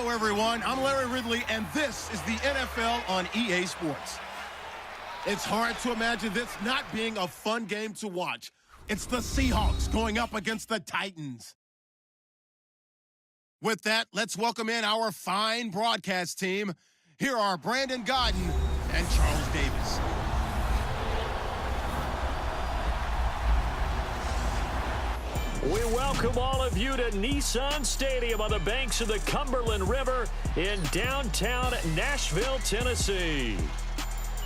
Hello, everyone. I'm Larry Ridley, and this is the NFL on EA Sports. It's hard to imagine this not being a fun game to watch. It's the Seahawks going up against the Titans. With that, let's welcome in our fine broadcast team. Here are Brandon Godden and Charles Davis. We welcome all of you to Nissan Stadium on the banks of the Cumberland River in downtown Nashville, Tennessee.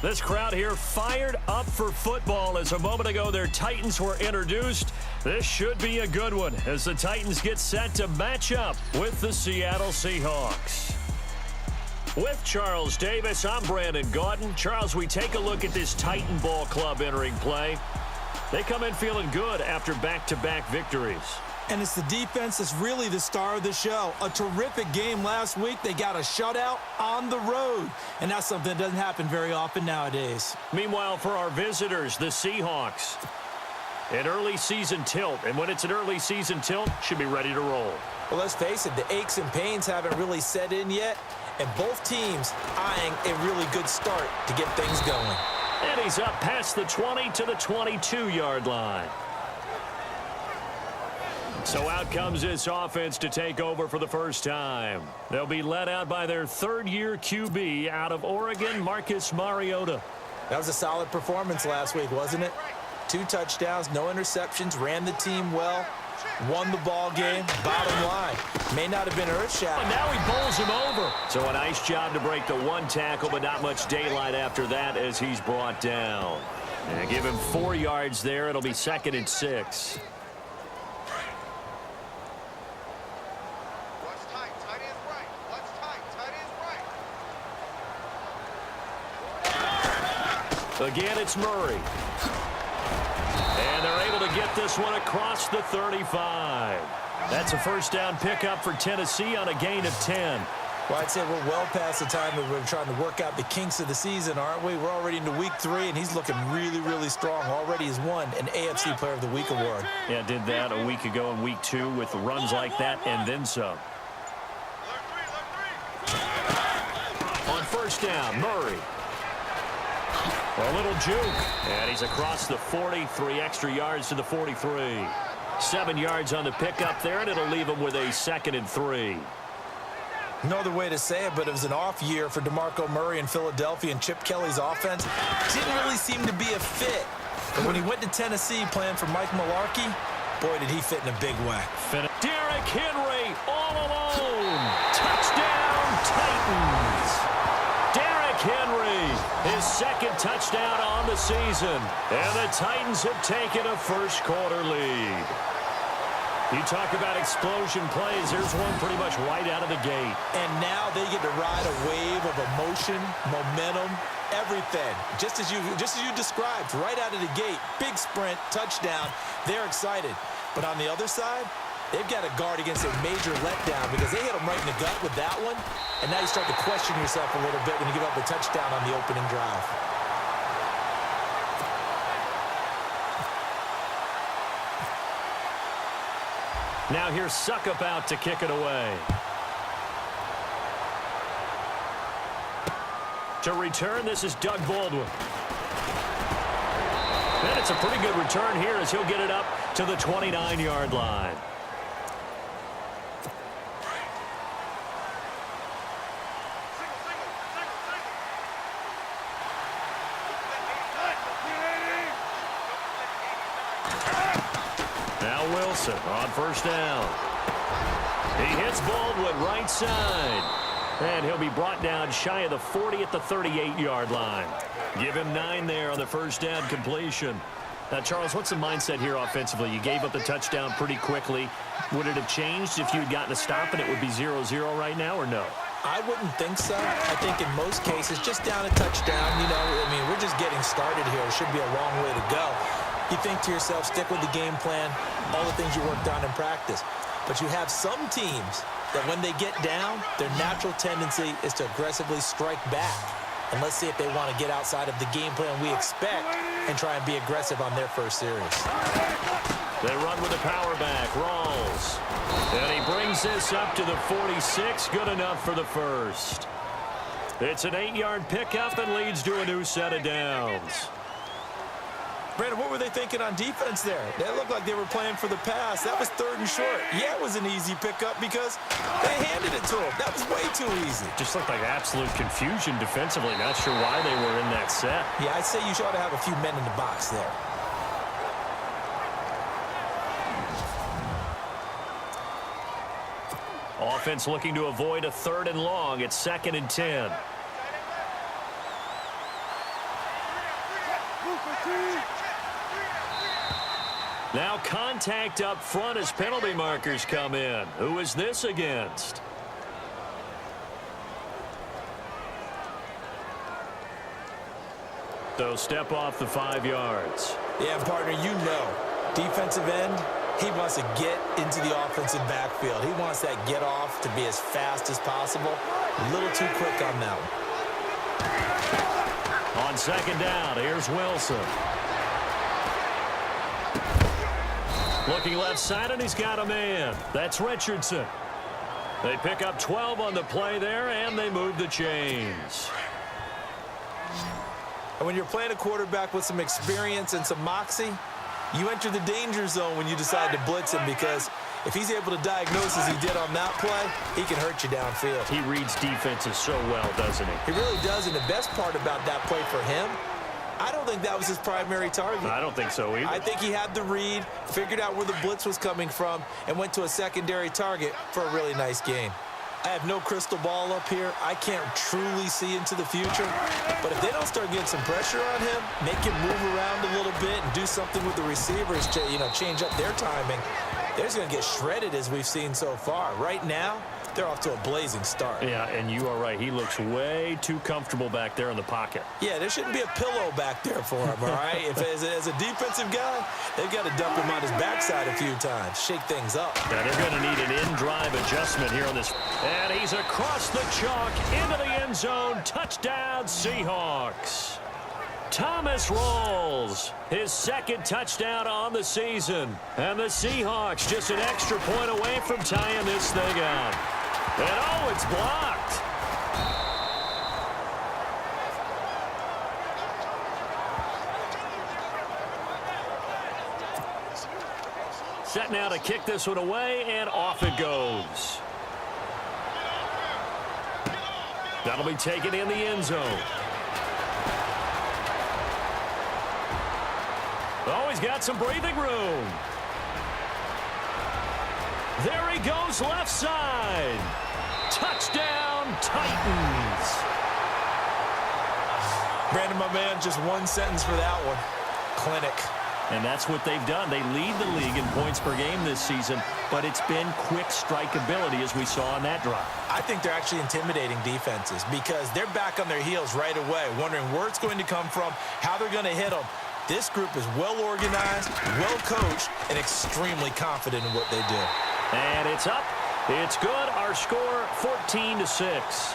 This crowd here fired up for football as a moment ago their Titans were introduced. This should be a good one as the Titans get set to match up with the Seattle Seahawks. With Charles Davis, I'm Brandon Gaudin. Charles, we take a look at this Titan ball club entering play. They come in feeling good after back-to-back victories. And it's the defense that's really the star of the show. A terrific game last week. They got a shutout on the road. And that's something that doesn't happen very often nowadays. Meanwhile, for our visitors, the Seahawks. An early season tilt. And when it's an early season tilt, should be ready to roll. Well, let's face it, the aches and pains haven't really set in yet. And both teams eyeing a really good start to get things going. And he's up past the 20 to the 22-yard line. So out comes this offense to take over for the first time. They'll be led out by their third-year QB out of Oregon, Marcus Mariota. That was a solid performance last week, wasn't it? 2 touchdowns, no interceptions, ran the team well, won the ball game. Bottom line, may not have been earth-shattering. Now he bowls him over. So a nice job to break the 1 tackle, but not much daylight after that as he's brought down. And give him 4 yards there. It'll be 2nd and 6. Again, it's Murray. And they're able to get this one across the 35. That's a first down pickup for Tennessee on a gain of 10. Well, I'd say we're well past the time that we're trying to work out the kinks of the season, aren't we? We're already into week 3, and he's looking really, really strong. Already has won an AFC Player of the Week award. Yeah, did that a week ago in week 2 with runs like that and then some. On first down, Murray. A little juke, and he's across the 40, 3 extra yards to the 43. 7 yards on the pickup there, and it'll leave him with a 2nd and 3. No other way to say it, but it was an off year for DeMarco Murray in Philadelphia, and Chip Kelly's offense didn't really seem to be a fit. But when he went to Tennessee playing for Mike Mularkey, boy, did he fit in a big way. Derrick Henry all alone. Touchdown, Titans. Derrick Henry, his 2nd touchdown on the season. And the Titans have taken a first-quarter lead. You talk about explosion plays. There's one pretty much right out of the gate. And now they get to ride a wave of emotion, momentum, everything. Just as you described, right out of the gate. Big sprint, touchdown. They're excited. But on the other side, they've got to guard against a major letdown because they hit them right in the gut with that one. And now you start to question yourself a little bit when you give up a touchdown on the opening drive. Now here's Suckup out to kick it away. To return, this is Doug Baldwin. And it's a pretty good return here as he'll get it up to the 29-yard line. Wilson on first down. He hits Baldwin right side. And he'll be brought down shy of the 40 at the 38-yard line. Give him 9 there on the first down completion. Now, Charles, what's the mindset here offensively? You gave up the touchdown pretty quickly. Would it have changed if you had gotten a stop and it would be 0-0 right now, or no? I wouldn't think so. I think in most cases, just down a touchdown, we're just getting started here. It should be a long way to go. You think to yourself, stick with the game plan, all the things you worked on in practice. But you have some teams that when they get down, their natural tendency is to aggressively strike back. And let's see if they want to get outside of the game plan we expect and try and be aggressive on their first series. They run with the power back. Rawls. And he brings this up to the 46. Good enough for the first. It's an 8-yard pickup and leads to a new set of downs. Brandon, what were they thinking on defense there? They looked like they were playing for the pass. That was 3rd and short. Yeah, it was an easy pickup because they handed it to him. That was way too easy. Just looked like absolute confusion defensively. Not sure why they were in that set. Yeah, I'd say you ought to have a few men in the box there. Offense looking to avoid a 3rd and long. It's 2nd and 10. Now contact up front as penalty markers come in. Who is this against? So step off the 5 yards. Yeah, partner, you know, defensive end, he wants to get into the offensive backfield. He wants that get off to be as fast as possible. A little too quick on that one. On 2nd down, here's Wilson. Looking left side, and he's got a man. That's Richardson. They pick up 12 on the play there, and they move the chains. And when you're playing a quarterback with some experience and some moxie, you enter the danger zone when you decide to blitz him, because if he's able to diagnose as he did on that play, he can hurt you downfield. He reads defenses so well, doesn't he? He really does, and the best part about that play for him, I don't think that was his primary target. I don't think so either. I think he had the read, figured out where the blitz was coming from, and went to a secondary target for a really nice gain. I have no crystal ball up here. I can't truly see into the future. But if they don't start getting some pressure on him, make him move around a little bit and do something with the receivers to, change up their timing, they're just going to get shredded as we've seen so far. Right now, they're off to a blazing start. Yeah, and you are right. He looks way too comfortable back there in the pocket. Yeah, there shouldn't be a pillow back there for him, all right? If as a defensive guy, they've got to dump him on his backside a few times, shake things up. Now they're going to need an in-drive adjustment here on this. And he's across the chalk into the end zone. Touchdown, Seahawks. Thomas Rawls, his 2nd touchdown on the season. And the Seahawks just an extra point away from tying this thing out. And oh, it's blocked. Set now to kick this one away, and off it goes. That'll be taken in the end zone. Oh, he's got some breathing room. There he goes left side. Touchdown, Titans. Brandon, my man, just one sentence for that one. Clinic. And that's what they've done. They lead the league in points per game this season, but it's been quick strike ability as we saw on that drive. I think they're actually intimidating defenses because they're back on their heels right away, wondering where it's going to come from, how they're going to hit them. This group is well organized, well coached, and extremely confident in what they do. And it's up. It's good. Our score, 14-6.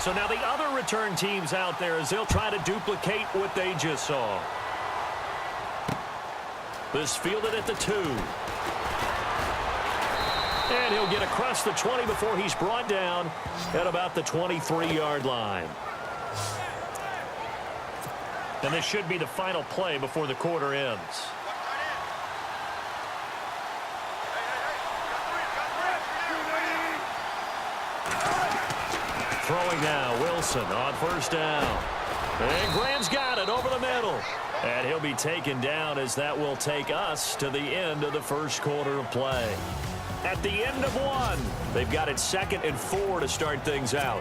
So now the other return teams out there as they'll try to duplicate what they just saw. This fielded at the 2. And he'll get across the 20 before he's brought down at about the 23-yard line. And this should be the final play before the quarter ends. Throwing now, Wilson on first down. And Graham's got it over the middle. And he'll be taken down as that will take us to the end of the first quarter of play. At the end of 1, they've got it 2nd and 4 to start things out.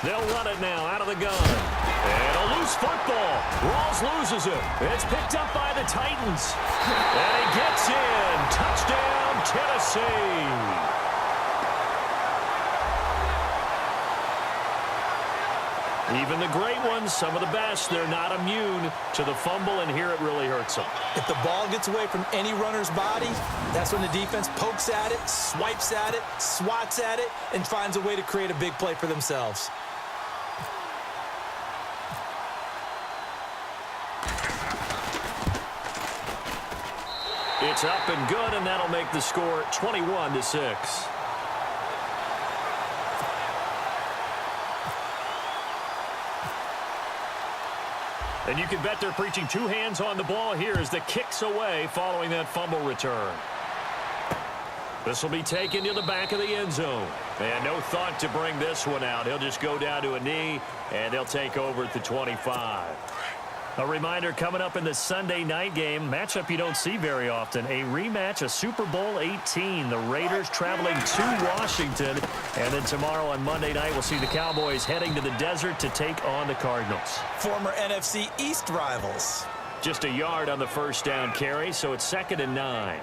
They'll run it now out of the gun. And a loose football. Rawls loses it. It's picked up by the Titans. And he gets in. Touchdown, Tennessee. Even the great ones, some of the best, they're not immune to the fumble, and here it really hurts them. If the ball gets away from any runner's body, that's when the defense pokes at it, swipes at it, swats at it, and finds a way to create a big play for themselves. It's up and good, and that'll make the score 21-6. And you can bet they're preaching two hands on the ball here as the kick's away following that fumble return. This will be taken to the back of the end zone. And no thought to bring this one out. He'll just go down to a knee, and they'll take over at the 25. A reminder coming up in the Sunday night game, matchup you don't see very often, a rematch of Super Bowl 18. The Raiders traveling to Washington, and then tomorrow on Monday night we'll see the Cowboys heading to the desert to take on the Cardinals. Former NFC East rivals. Just a yard on the first down carry, so it's 2nd and 9.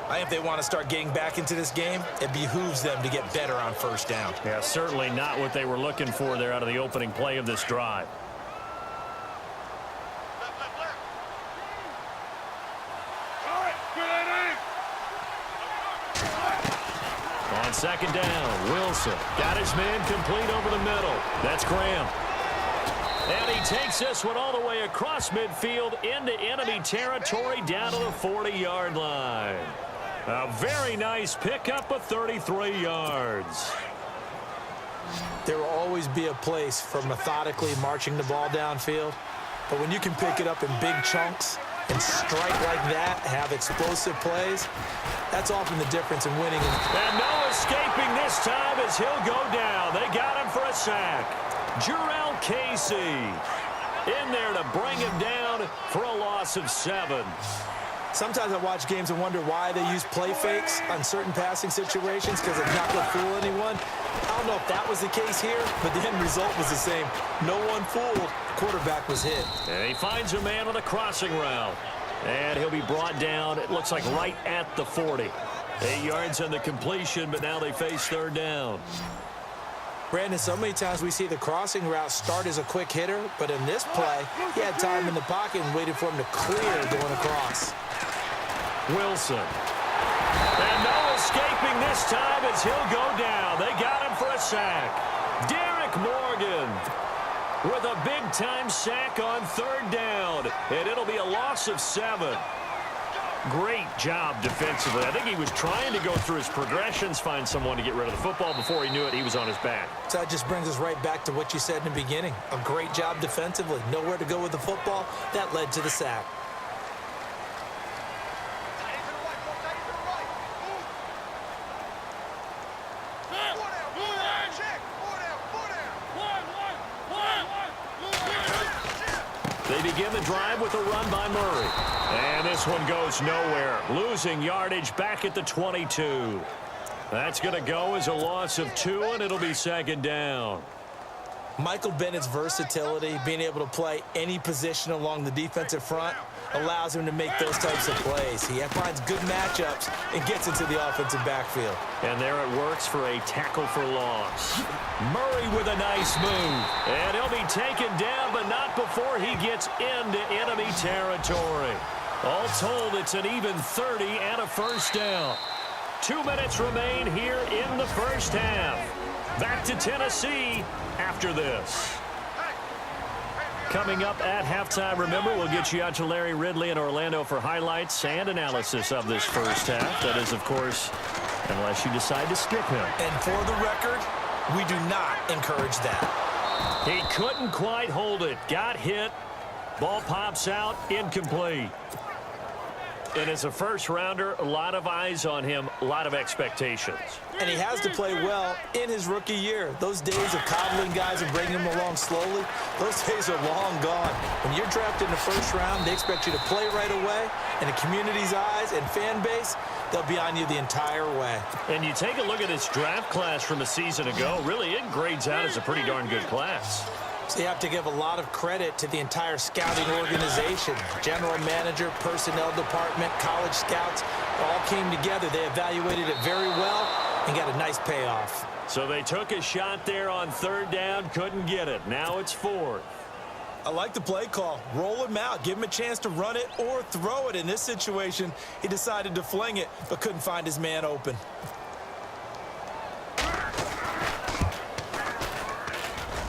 I think if they want to start getting back into this game, it behooves them to get better on first down. Yeah, certainly not what they were looking for there out of the opening play of this drive. On 2nd down, Wilson got his man complete over the middle. That's Graham. And he takes this one all the way across midfield into enemy territory down to the 40-yard line. A very nice pickup of 33 yards. There will always be a place for methodically marching the ball downfield. But when you can pick it up in big chunks and strike like that, have explosive plays, that's often the difference in winning. And no escaping this time as he'll go down. They got him for a sack. Jurrell Casey in there to bring him down for a loss of 7. Sometimes I watch games and wonder why they use play fakes on certain passing situations because it's not going to fool anyone. I don't know if that was the case here, but the end result was the same. No one fooled. The quarterback was hit. And he finds a man on the crossing route. And he'll be brought down, it looks like right at the 40. 8 yards on the completion, but now they face 3rd down. Brandon, so many times we see the crossing route start as a quick hitter, but in this play, he had time in the pocket and waited for him to clear going across. Wilson. And no escaping this time as he'll go down. They got him for a sack. Derek Morgan with a big-time sack on 3rd down. And it'll be a loss of 7. Great job defensively. I think he was trying to go through his progressions, find someone to get rid of the football. Before he knew it, he was on his back. So that just brings us right back to what you said in the beginning. A great job defensively. Nowhere to go with the football. That led to the sack. They begin the drive with a run by Murray. And this one goes nowhere. Losing yardage back at the 22. That's going to go as a loss of 2, and it'll be 2nd down. Michael Bennett's versatility, being able to play any position along the defensive front, allows him to make those types of plays. He finds good matchups and gets into the offensive backfield. And there it works for a tackle for loss. Murray with a nice move. And he'll be taken down, but not before he gets into enemy territory. All told, it's an even 30 and a first down. 2 minutes remain here in the first half. Back to Tennessee after this. Coming up at halftime, remember, we'll get you out to Larry Ridley in Orlando for highlights and analysis of this first half. That is, of course, unless you decide to skip him. And for the record, we do not encourage that. He couldn't quite hold it. Got hit. Ball pops out. Incomplete. And as a first-rounder, a lot of eyes on him, a lot of expectations. And he has to play well in his rookie year. Those days of coddling guys and bringing them along slowly, those days are long gone. When you're drafted in the first round, they expect you to play right away. And the community's eyes and fan base, they'll be on you the entire way. And you take a look at this draft class from a season ago, really it grades out as a pretty darn good class. So you have to give a lot of credit to the entire scouting organization. General manager, personnel department, college scouts, all came together. They evaluated it very well, and got a nice payoff. So they took a shot there on third down, couldn't get it. Now it's fourth. I like the play call. Roll him out. Give him a chance to run it or throw it. In this situation, he decided to fling it, but couldn't find his man open.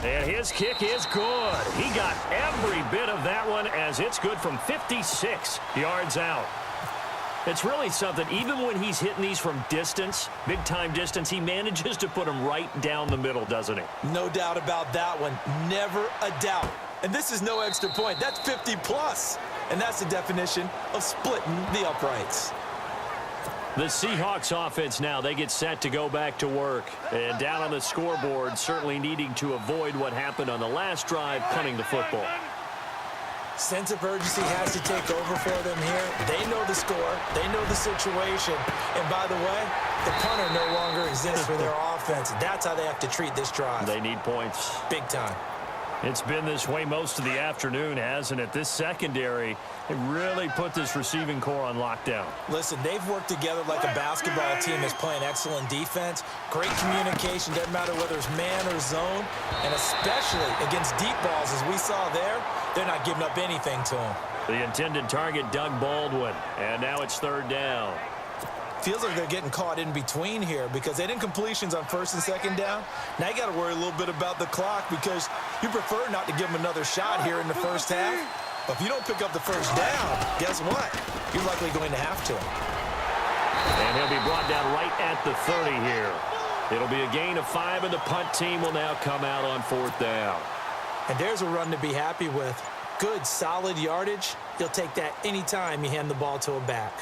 And his kick is good. He got every bit of that one as it's good from 56 yards out. It's really something. Even when he's hitting these from distance, big-time distance, he manages to put them right down the middle, doesn't he? No doubt about that one. Never a doubt. And this is no extra point. That's 50-plus. And that's the definition of splitting the uprights. The Seahawks offense now, they get set to go back to work. And down on the scoreboard, certainly needing to avoid what happened on the last drive, punting the football. Sense of urgency has to take over for them here. They know the score. They know the situation. And by the way, the punter no longer exists for their offense. That's how they have to treat this drive. They need points. Big time. It's been this way most of the afternoon, hasn't it? This secondary, it really put this receiving core on lockdown. Listen, they've worked together like a basketball team that's playing excellent defense. Great communication, doesn't matter whether it's man or zone. And especially against deep balls, as we saw there, they're not giving up anything to them. The intended target, Doug Baldwin. And now it's third down. Feels like they're getting caught in between here because they didn't completions on first and second down. Now you got to worry a little bit about the clock because you prefer not to give them another shot here in the first half. But if you don't pick up the first down, guess what? You're likely going to have to. And he'll be brought down right at the 30 here. It'll be a gain of 5, and the punt team will now come out on fourth down. And there's a run to be happy with. Good, solid yardage. You'll take that anytime you hand the ball to a back.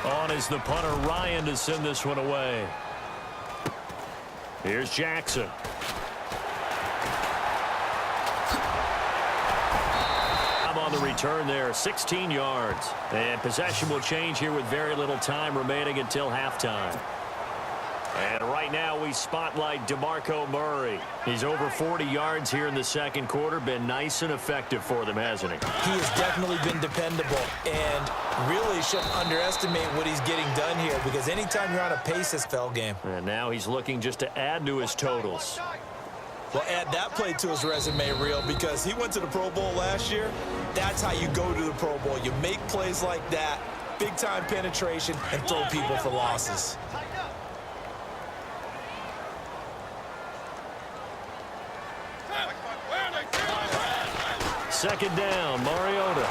On is the punter, Ryan, to send this one away. Here's Jackson. On the return there, 16 yards. And possession will change here with very little time remaining until halftime. And right now we spotlight DeMarco Murray. He's over 40 yards here in the second quarter. Been nice and effective for them, hasn't he? He has definitely been dependable and really shouldn't underestimate what he's getting done here because anytime you're on a pace, it's fell game. And now he's looking just to add to his totals. Well, add that play to his resume reel because he went to the Pro Bowl last year. That's how you go to the Pro Bowl. You make plays like that, big-time penetration, and throw people for losses. Second down, Mariota.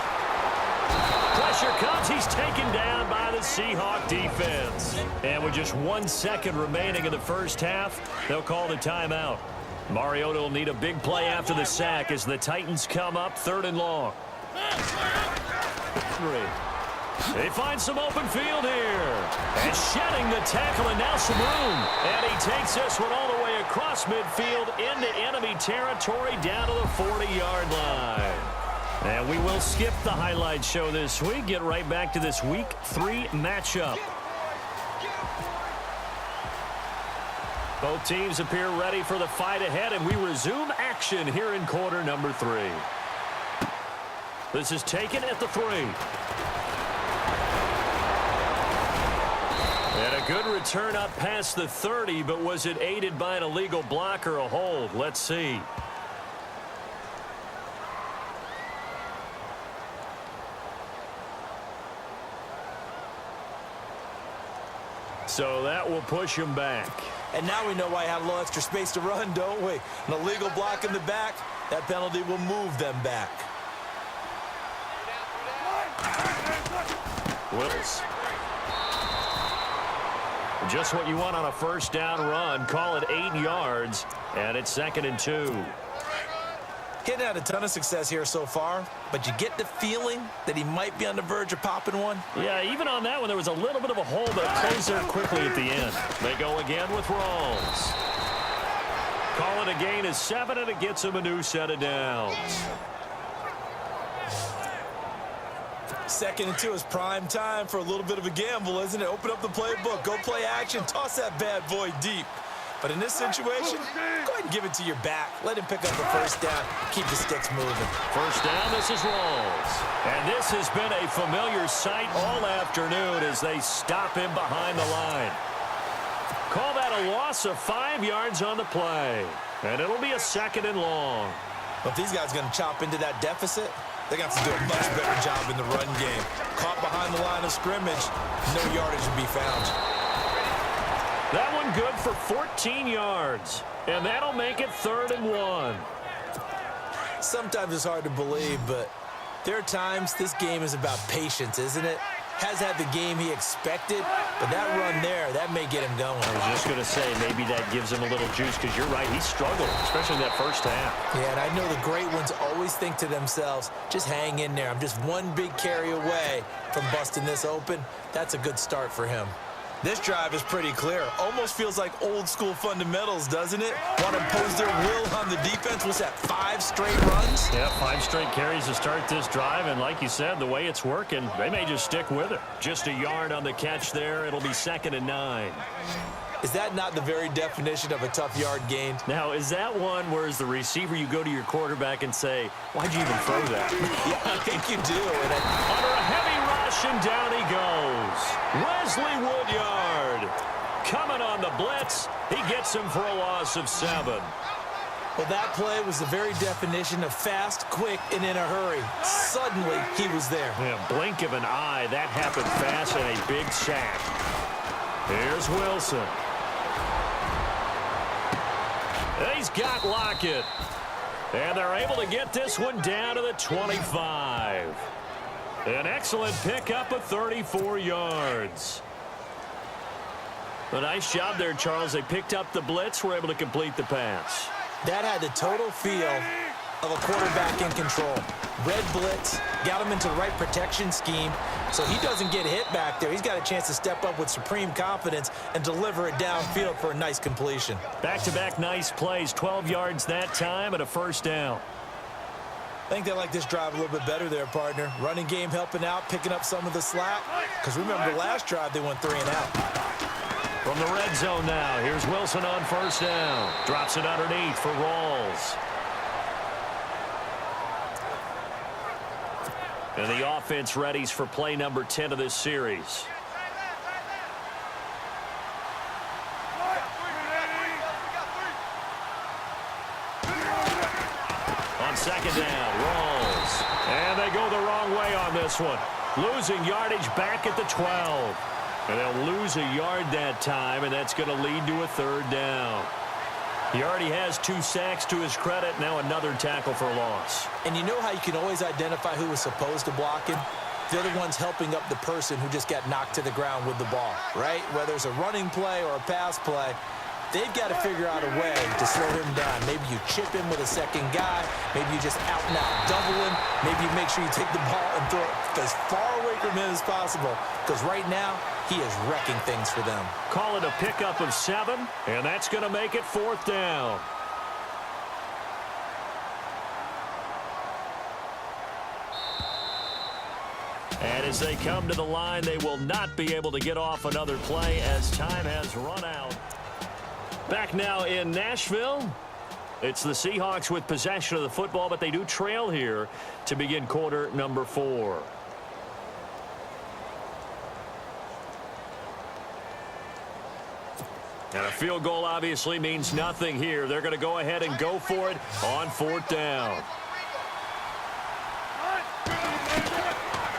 Pressure comes. He's taken down by the Seahawk defense. And with just 1 second remaining in the first half, they'll call the timeout. Mariota will need a big play after the sack as the Titans come up 3rd and long. They find some open field here. And shedding the tackle and now some room. And he takes this one all the way across midfield into enemy territory down to the 40-yard line. And we will skip the highlight show this week. Get right back to this Week 3 matchup. Both teams appear ready for the fight ahead, and we resume action here in quarter number 3. This is taken at the 3. And a good return up past the 30, but was it aided by an illegal block or a hold? Let's see. So that will push him back. And now we know why he had a little extra space to run, don't we? An illegal block in the back, that penalty will move them back. Wills. Just what you want on a first down run. Call it 8 yards, and it's 2nd and 2. Getting had a ton of success here so far, but you get the feeling that he might be on the verge of popping one. Yeah, even on that one, there was a little bit of a hole, but closed there quickly at the end. They go again with Rawls. Call it a gain of 7, and it gets him a new set of downs. 2nd and 2 is prime time for a little bit of a gamble, isn't it? Open up the playbook, go play action, toss that bad boy deep. But in this situation, go ahead and give it to your back. Let him pick up the first down. Keep the sticks moving. First down, this is Rawls. And this has been a familiar sight all afternoon as they stop him behind the line. Call that a loss of 5 yards on the play. And it'll be a 2nd and long. But if these guys are going to chop into that deficit, they're going to have to do a much better job in the run game. Caught behind the line of scrimmage, no yardage to be found. That one good for 14 yards. And that'll make it 3rd and 1. Sometimes it's hard to believe, but there are times this game is about patience, isn't it? Has had the game he expected, but that run there, that may get him going. I was just going to say, maybe that gives him a little juice, because you're right, he struggled, especially in that first half. Yeah, and I know the great ones always think to themselves, just hang in there. I'm just one big carry away from busting this open. That's a good start for him. This drive is pretty clear. Almost feels like old school fundamentals, doesn't it? Want to impose their will on the defense. What's that, 5 straight runs? Yeah, 5 straight carries to start this drive, and like you said, the way it's working, they may just stick with it. Just a yard on the catch there. It'll be 2nd and 9. Is that not the very definition of a tough yard gain? Now, is that one where as the receiver you go to your quarterback and say, why'd you even throw that? Yeah, I think you do. Under a heavy rush, and down he goes. Wesley Woodyard coming on the blitz. He gets him for a loss of 7. Well, that play was the very definition of fast, quick, and in a hurry. Suddenly, he was there. Yeah, blink of an eye. That happened fast, and a big sack. Here's Wilson. He's got Lockett. And they're able to get this one down to the 25. An excellent pickup of 34 yards. A nice job there, Charles. They picked up the blitz, were able to complete the pass. That had the total feel of a quarterback in control. Red blitz, got him into the right protection scheme, so he doesn't get hit back there. He's got a chance to step up with supreme confidence and deliver it downfield for a nice completion. Back-to-back nice plays, 12 yards that time and a first down. I think they like this drive a little bit better there, partner. Running game helping out, picking up some of the slack. Because remember, the last drive they went 3 and out. From the red zone now, here's Wilson on first down. Drops it underneath for Rawls. And the offense readies for play number 10 of this series. On second down, Rawls. And they go the wrong way on this one. Losing yardage back at the 12. And they'll lose a yard that time, and that's going to lead to a 3rd down. He already has 2 sacks to his credit. Now another tackle for a loss. And you know how you can always identify who was supposed to block him? They're the ones helping up the person who just got knocked to the ground with the ball, right? Whether it's a running play or a pass play, they've got to figure out a way to slow him down. Maybe you chip him with a second guy. Maybe you just out and out double him. Maybe you make sure you take the ball and throw it as far away from him as possible. Because right now, he is wrecking things for them. Call it a pickup of 7, and that's going to make it 4th down. And as they come to the line, they will not be able to get off another play as time has run out. Back now in Nashville. It's the Seahawks with possession of the football, but they do trail here to begin quarter number 4. And a field goal obviously means nothing here. They're going to go ahead and go for it on 4th down.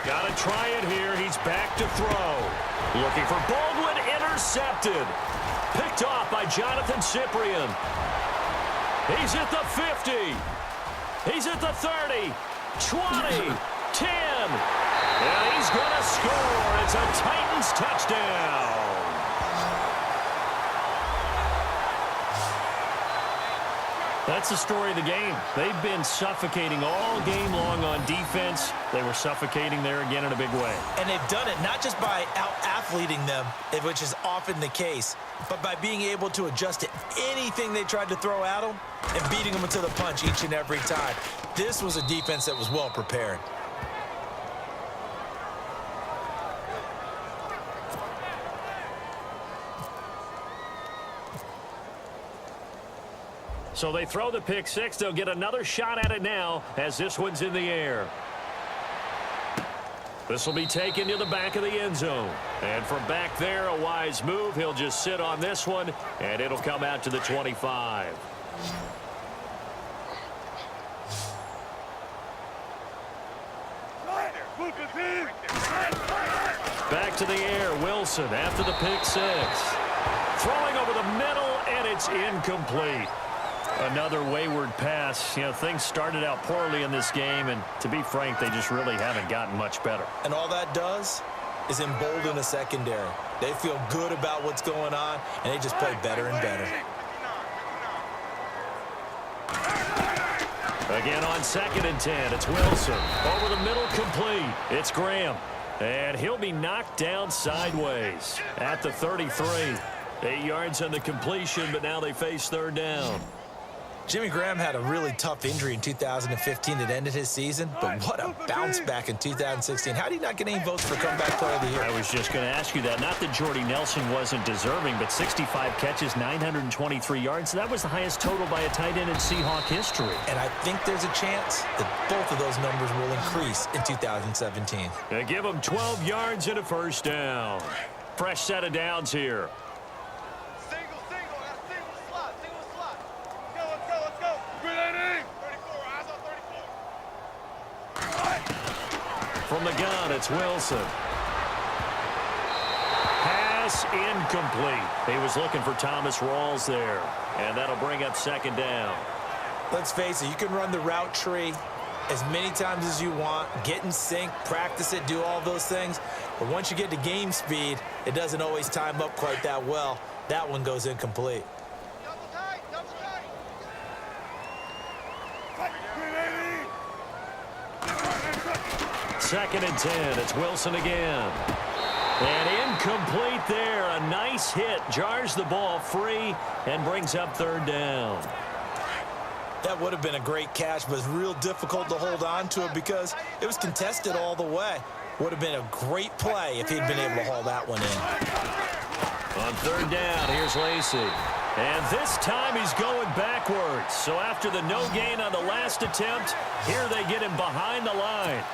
Got to try it here. He's back to throw. Looking for Baldwin, intercepted. Picked off by Jonathan Cyprien. He's at the 50. He's at the 30, 20, 10. And he's going to score. It's a Titans touchdown. That's the story of the game. They've been suffocating all game long on defense. They were suffocating there again in a big way. And they've done it not just by out-athleting them, which is often the case, but by being able to adjust to anything they tried to throw at them and beating them to the punch each and every time. This was a defense that was well prepared. So they throw the pick six. They'll get another shot at it now as this one's in the air. This will be taken to the back of the end zone. And from back there, a wise move. He'll just sit on this one, and it'll come out to the 25. Back to the air, Wilson after the pick six. Throwing over the middle, and it's incomplete. Another wayward pass. You know, things started out poorly in this game, and to be frank, they just really haven't gotten much better. And all that does is embolden the secondary. They feel good about what's going on, and they just play better and better. Again on 2nd and 10, it's Wilson. Over the middle, complete. It's Graham. And he'll be knocked down sideways at the 33. 8 yards on the completion, but now they face 3rd down. Jimmy Graham had a really tough injury in 2015 that ended his season, but what a bounce back in 2016. How did he not get any votes for comeback player of the year? I was just going to ask you that. Not that Jordy Nelson wasn't deserving, but 65 catches, 923 yards. That was the highest total by a tight end in Seahawk history. And I think there's a chance that both of those numbers will increase in 2017. They give him 12 yards and a 1st down. Fresh set of downs here. From the gun, it's Wilson. Pass incomplete. He was looking for Thomas Rawls there, and that'll bring up 2nd down. Let's face it, you can run the route tree as many times as you want, get in sync, practice it, do all those things. But once you get to game speed, it doesn't always time up quite that well. That one goes incomplete. 2nd and 10. It's Wilson again. And incomplete there. A nice hit. Jars the ball free and brings up 3rd down. That would have been a great catch, but it's real difficult to hold on to it because it was contested all the way. Would have been a great play if he'd been able to haul that one in. On 3rd down, here's Lacy. And this time he's going backwards. So after the no gain on the last attempt, here they get him behind the line.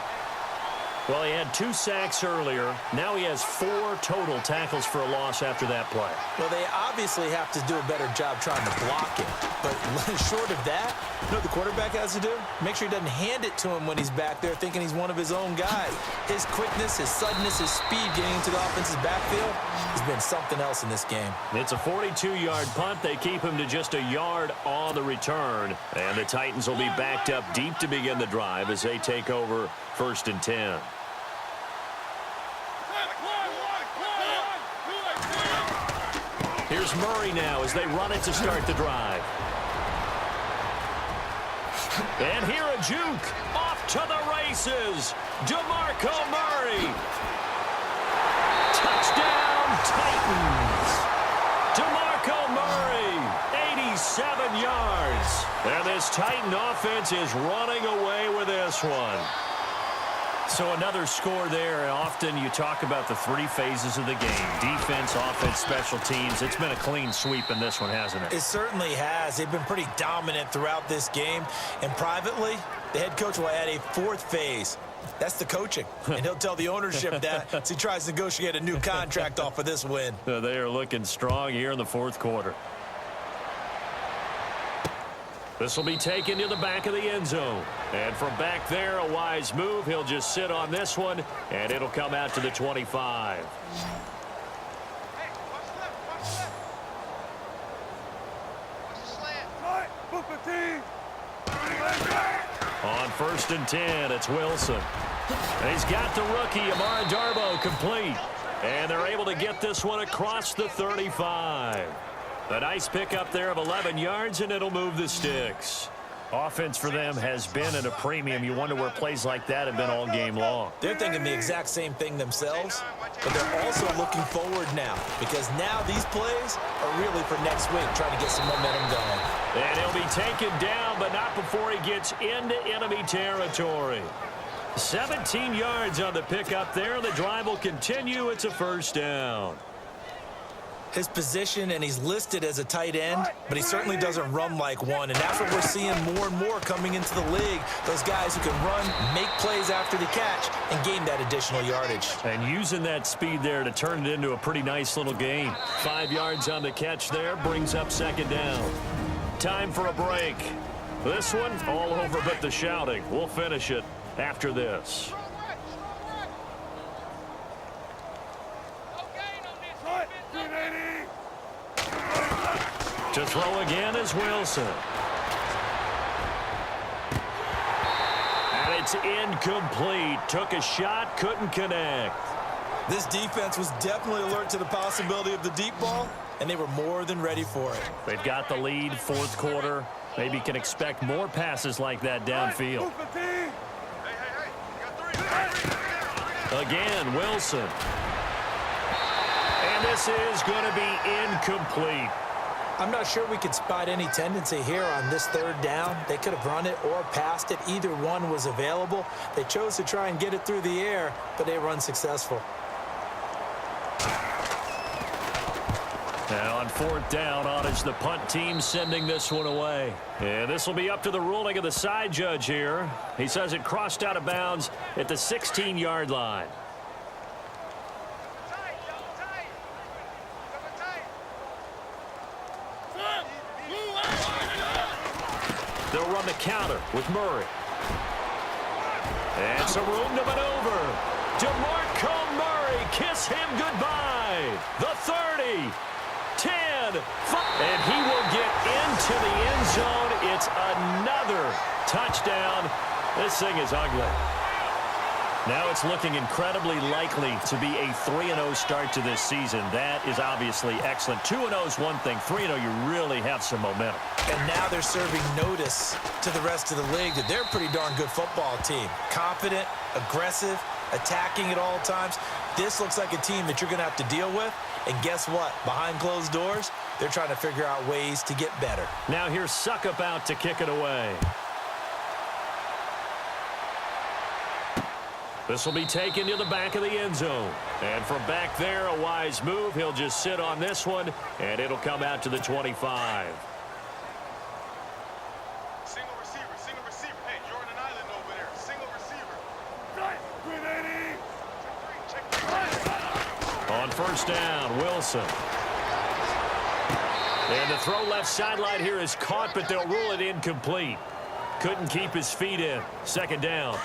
Well, he had 2 sacks earlier. Now he has 4 total tackles for a loss after that play. Well, they obviously have to do a better job trying to block it. But short of that, you know what the quarterback has to do? Make sure he doesn't hand it to him when he's back there thinking he's one of his own guys. His quickness, his suddenness, his speed getting into the offense's backfield has been something else in this game. It's a 42-yard punt. They keep him to just a yard on the return. And the Titans will be backed up deep to begin the drive as they take over 1st and 10. Here's Murray now as they run it to start the drive. And here a juke. Off to the races. DeMarco Murray. Touchdown, Titans. DeMarco Murray, 87 yards. And this Titan offense is running away with this one. So another score there. Often you talk about the 3 phases of the game. Defense, offense, special teams. It's been a clean sweep in this one, hasn't it? It certainly has. They've been pretty dominant throughout this game. And privately, the head coach will add a 4th phase. That's the coaching. And he'll tell the ownership that as he tries to negotiate a new contract off of this win. They are looking strong here in the 4th quarter. This will be taken to the back of the end zone. And from back there, a wise move. He'll just sit on this one, and it'll come out to the 25. On 1st and 10, it's Wilson. And he's got the rookie, Amara Darboh, complete. And they're able to get this one across the 35. A nice pickup there of 11 yards, and it'll move the sticks. Offense for them has been at a premium. You wonder where plays like that have been all game long. They're thinking the exact same thing themselves, but they're also looking forward now because now these plays are really for next week, trying to get some momentum going. And he'll be taken down, but not before he gets into enemy territory. 17 yards on the pickup there. The drive will continue. It's a 1st down. his position, and he's listed as a tight end, but he certainly doesn't run like one, and that's what we're seeing more and more coming into the league. Those guys who can run, make plays after the catch, and gain that additional yardage. And using that speed there to turn it into a pretty nice little gain. 5 yards on the catch there, brings up second down. Time for a break. This one, all over but the shouting. We'll finish it after this. To throw again is Wilson. And it's incomplete. Took a shot, couldn't connect. This defense was definitely alert to the possibility of the deep ball, and they were more than ready for it. They've got the lead, fourth quarter. Maybe can expect more passes like that downfield. Again, Wilson. And this is going to be incomplete. I'm not sure we could spot any tendency here on this third down. They could have run it or passed it. Either one was available. They chose to try and get it through the air, but they were unsuccessful. Now on fourth down, on is the punt team sending this one away. And this will be up to the ruling of the side judge here. He says it crossed out of bounds at the 16-yard line. They'll run the counter with Murray. And some room to maneuver. DeMarco Murray, kiss him goodbye. The 30. 10, 5, and he will get into the end zone. It's another touchdown. This thing is ugly. Now it's looking incredibly likely to be a 3-0 start to this season. That is obviously excellent. 2-0 is one thing. 3-0, you really have some momentum. And now they're serving notice to the rest of the league that they're a pretty darn good football team. Confident, aggressive, attacking at all times. This looks like a team that you're going to have to deal with. And guess what? Behind closed doors, they're trying to figure out ways to get better. Now here's Suckup out to kick it away. This will be taken to the back of the end zone. And from back there, a wise move. He'll just sit on this one, and it'll come out to the 25. Single receiver. Hey, you're on an island over there. Single receiver. On first down, Wilson. And the throw left sideline here is caught, but they'll rule it incomplete. Couldn't keep his feet in. Second down.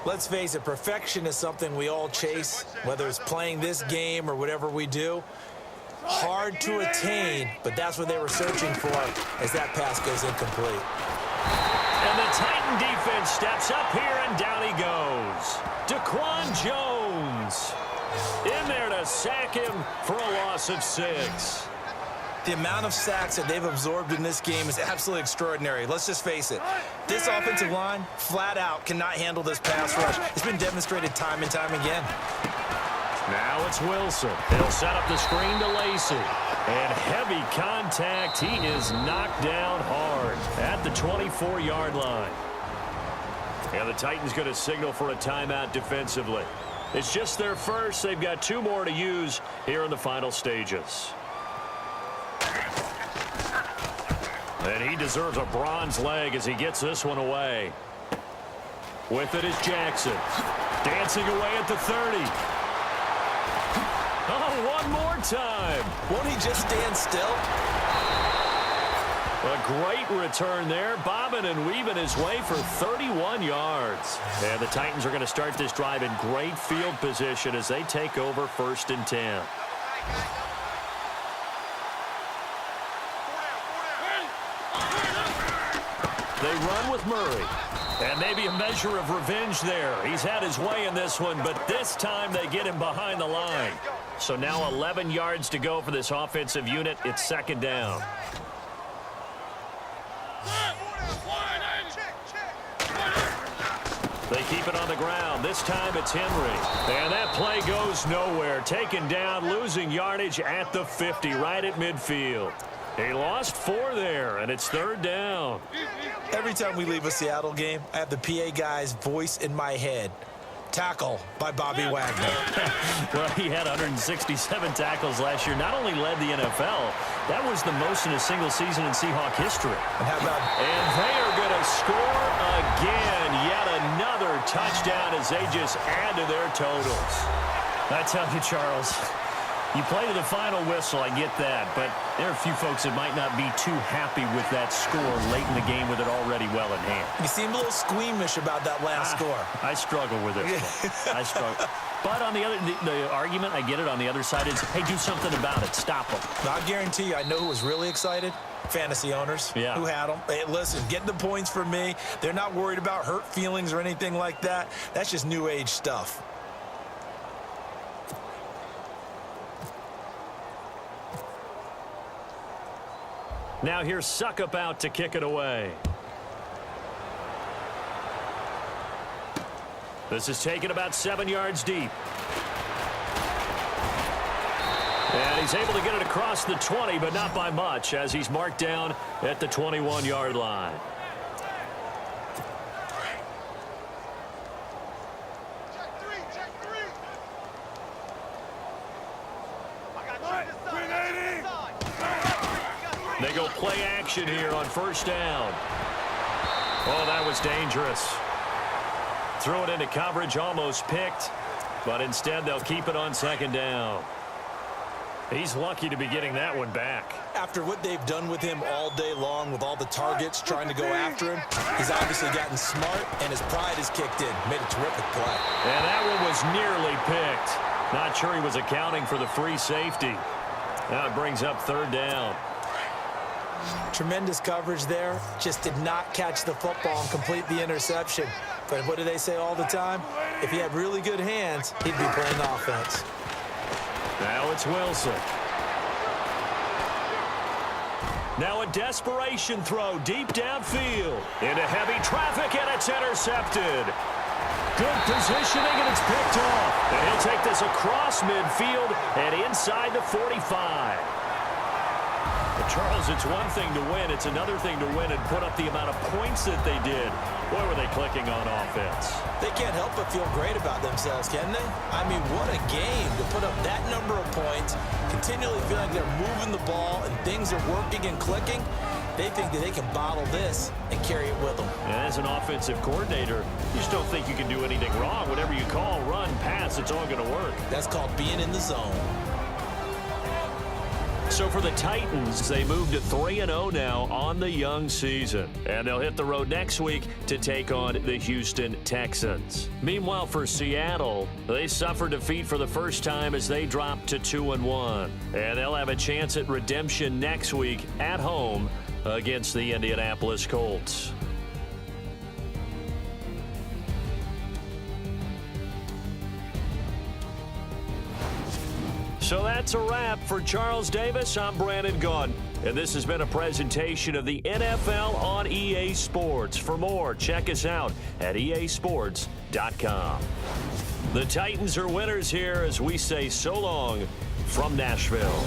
Let's face it, perfection is something we all chase, whether it's playing this game or whatever we do. Hard to attain, but that's what they were searching for as that pass goes incomplete. And the Titan defense steps up here, and down he goes. Daquan Jones in there to sack him for a loss of 6. The amount of sacks that they've absorbed in this game is absolutely extraordinary. Let's just face it. This offensive line, flat out, cannot handle this pass rush. It's been demonstrated time and time again. Now it's Wilson. He'll set up the screen to Lacey. And heavy contact. He is knocked down hard at the 24-yard line. And the Titans going to signal for a timeout defensively. It's just their first. They've got 2 more to use here in the final stages. And he deserves a bronze leg as he gets this one away. With it is Jackson. Dancing away at the 30. Oh, one more time. Won't he just stand still? A great return there. Bobbing and weaving his way for 31 yards. And the Titans are going to start this drive in great field position as they take over 1st and 10. They run with Murray. And maybe a measure of revenge there. He's had his way in this one, but this time they get him behind the line. So now 11 yards to go for this offensive unit. It's 2nd down. They keep it on the ground. This time it's Henry. And that play goes nowhere. Taken down, losing yardage at the 50, right at midfield. He lost 4 there, and it's 3rd down. Every time we leave a Seattle game, I have the PA guy's voice in my head. Tackle by Bobby Wagner. Well, he had 167 tackles last year. Not only led the NFL, that was the most in a single season in Seahawk history. And how about... And they are going to score again. Yet another touchdown as they just add to their totals. I tell you, Charles, you play to the final whistle, I get that, but there are a few folks that might not be too happy with that score late in the game with it already well in hand. You seem a little squeamish about that last score. I struggle with it. I struggle. But on the other, the argument, I get it, on the other side is, hey, do something about it. Stop them. I guarantee you, I know who was really excited. Fantasy owners who had them. Hey, listen, get the points for me. They're not worried about hurt feelings or anything like that. That's just new age stuff. Now here's Suckup out to kick it away. This is taken about 7 yards deep. And he's able to get it across the 20, but not by much, as he's marked down at the 21-yard line. Check three. I got you this side. They go play action here on first down. Oh, that was dangerous. Threw it into coverage, almost picked, but instead they'll keep it on second down. He's lucky to be getting that one back. After what they've done with him all day long, with all the targets trying to go after him, he's obviously gotten smart, and his pride has kicked in. Made a terrific play. And that one was nearly picked. Not sure he was accounting for the free safety. Now it brings up third down. Tremendous coverage there. Just did not catch the football and complete the interception. But what do they say all the time? If he had really good hands, he'd be playing offense. Now it's Wilson. Now a desperation throw deep downfield. Into heavy traffic, and it's intercepted. Good positioning, and it's picked off. And he'll take this across midfield and inside the 45. But Charles, it's one thing to win. It's another thing to win and put up the amount of points that they did. Boy, were they clicking on offense. They can't help but feel great about themselves, can they? I mean, what a game to put up that number of points, continually feeling like they're moving the ball and things are working and clicking. They think that they can bottle this and carry it with them. And as an offensive coordinator, you just don't think you can do anything wrong. Whatever you call, run, pass, it's all going to work. That's called being in the zone. So for the Titans, they move to 3-0 now on the young season. And they'll hit the road next week to take on the Houston Texans. Meanwhile, for Seattle, they suffered defeat for the first time as they dropped to 2-1. And they'll have a chance at redemption next week at home against the Indianapolis Colts. So that's a wrap. For Charles Davis, I'm Brandon Gunn. And this has been a presentation of the NFL on EA Sports. For more, check us out at easports.com. The Titans are winners here as we say so long from Nashville.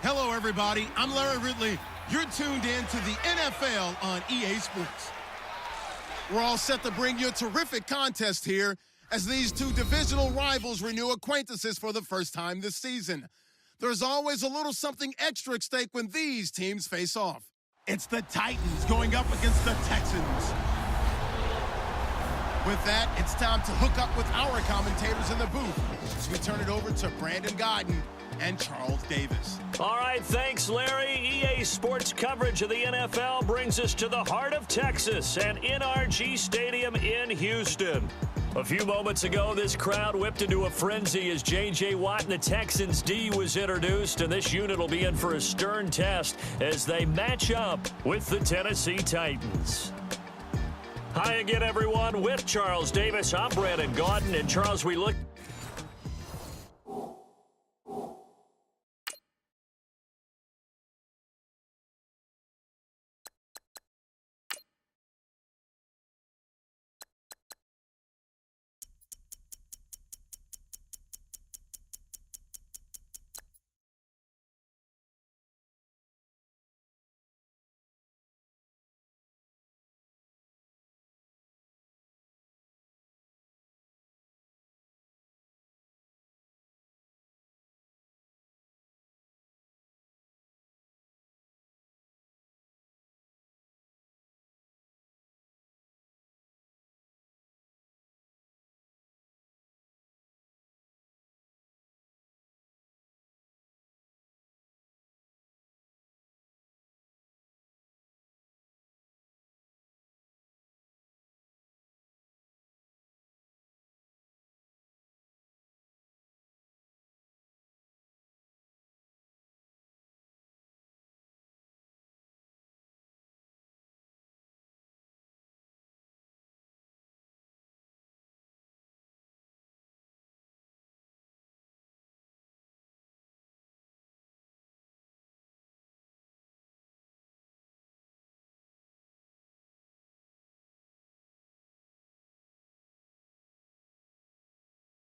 Hello, everybody. I'm Larry Ridley. You're tuned in to the NFL on EA Sports. We're all set to bring you a terrific contest here as these two divisional rivals renew acquaintances for the first time this season. There's always a little something extra at stake when these teams face off. It's the Titans going up against the Texans. With that, it's time to hook up with our commentators in the booth as we turn it over to Brandon Godden and Charles Davis. All right, thanks, Larry. EA Sports coverage of the NFL brings us to the heart of Texas and NRG Stadium in Houston. A few moments ago, this crowd whipped into a frenzy as J.J. Watt and the Texans' D was introduced, and this unit will be in for a stern test as they match up with the Tennessee Titans. Hi again, everyone. With Charles Davis, I'm Brandon Gaudin. And Charles, we look...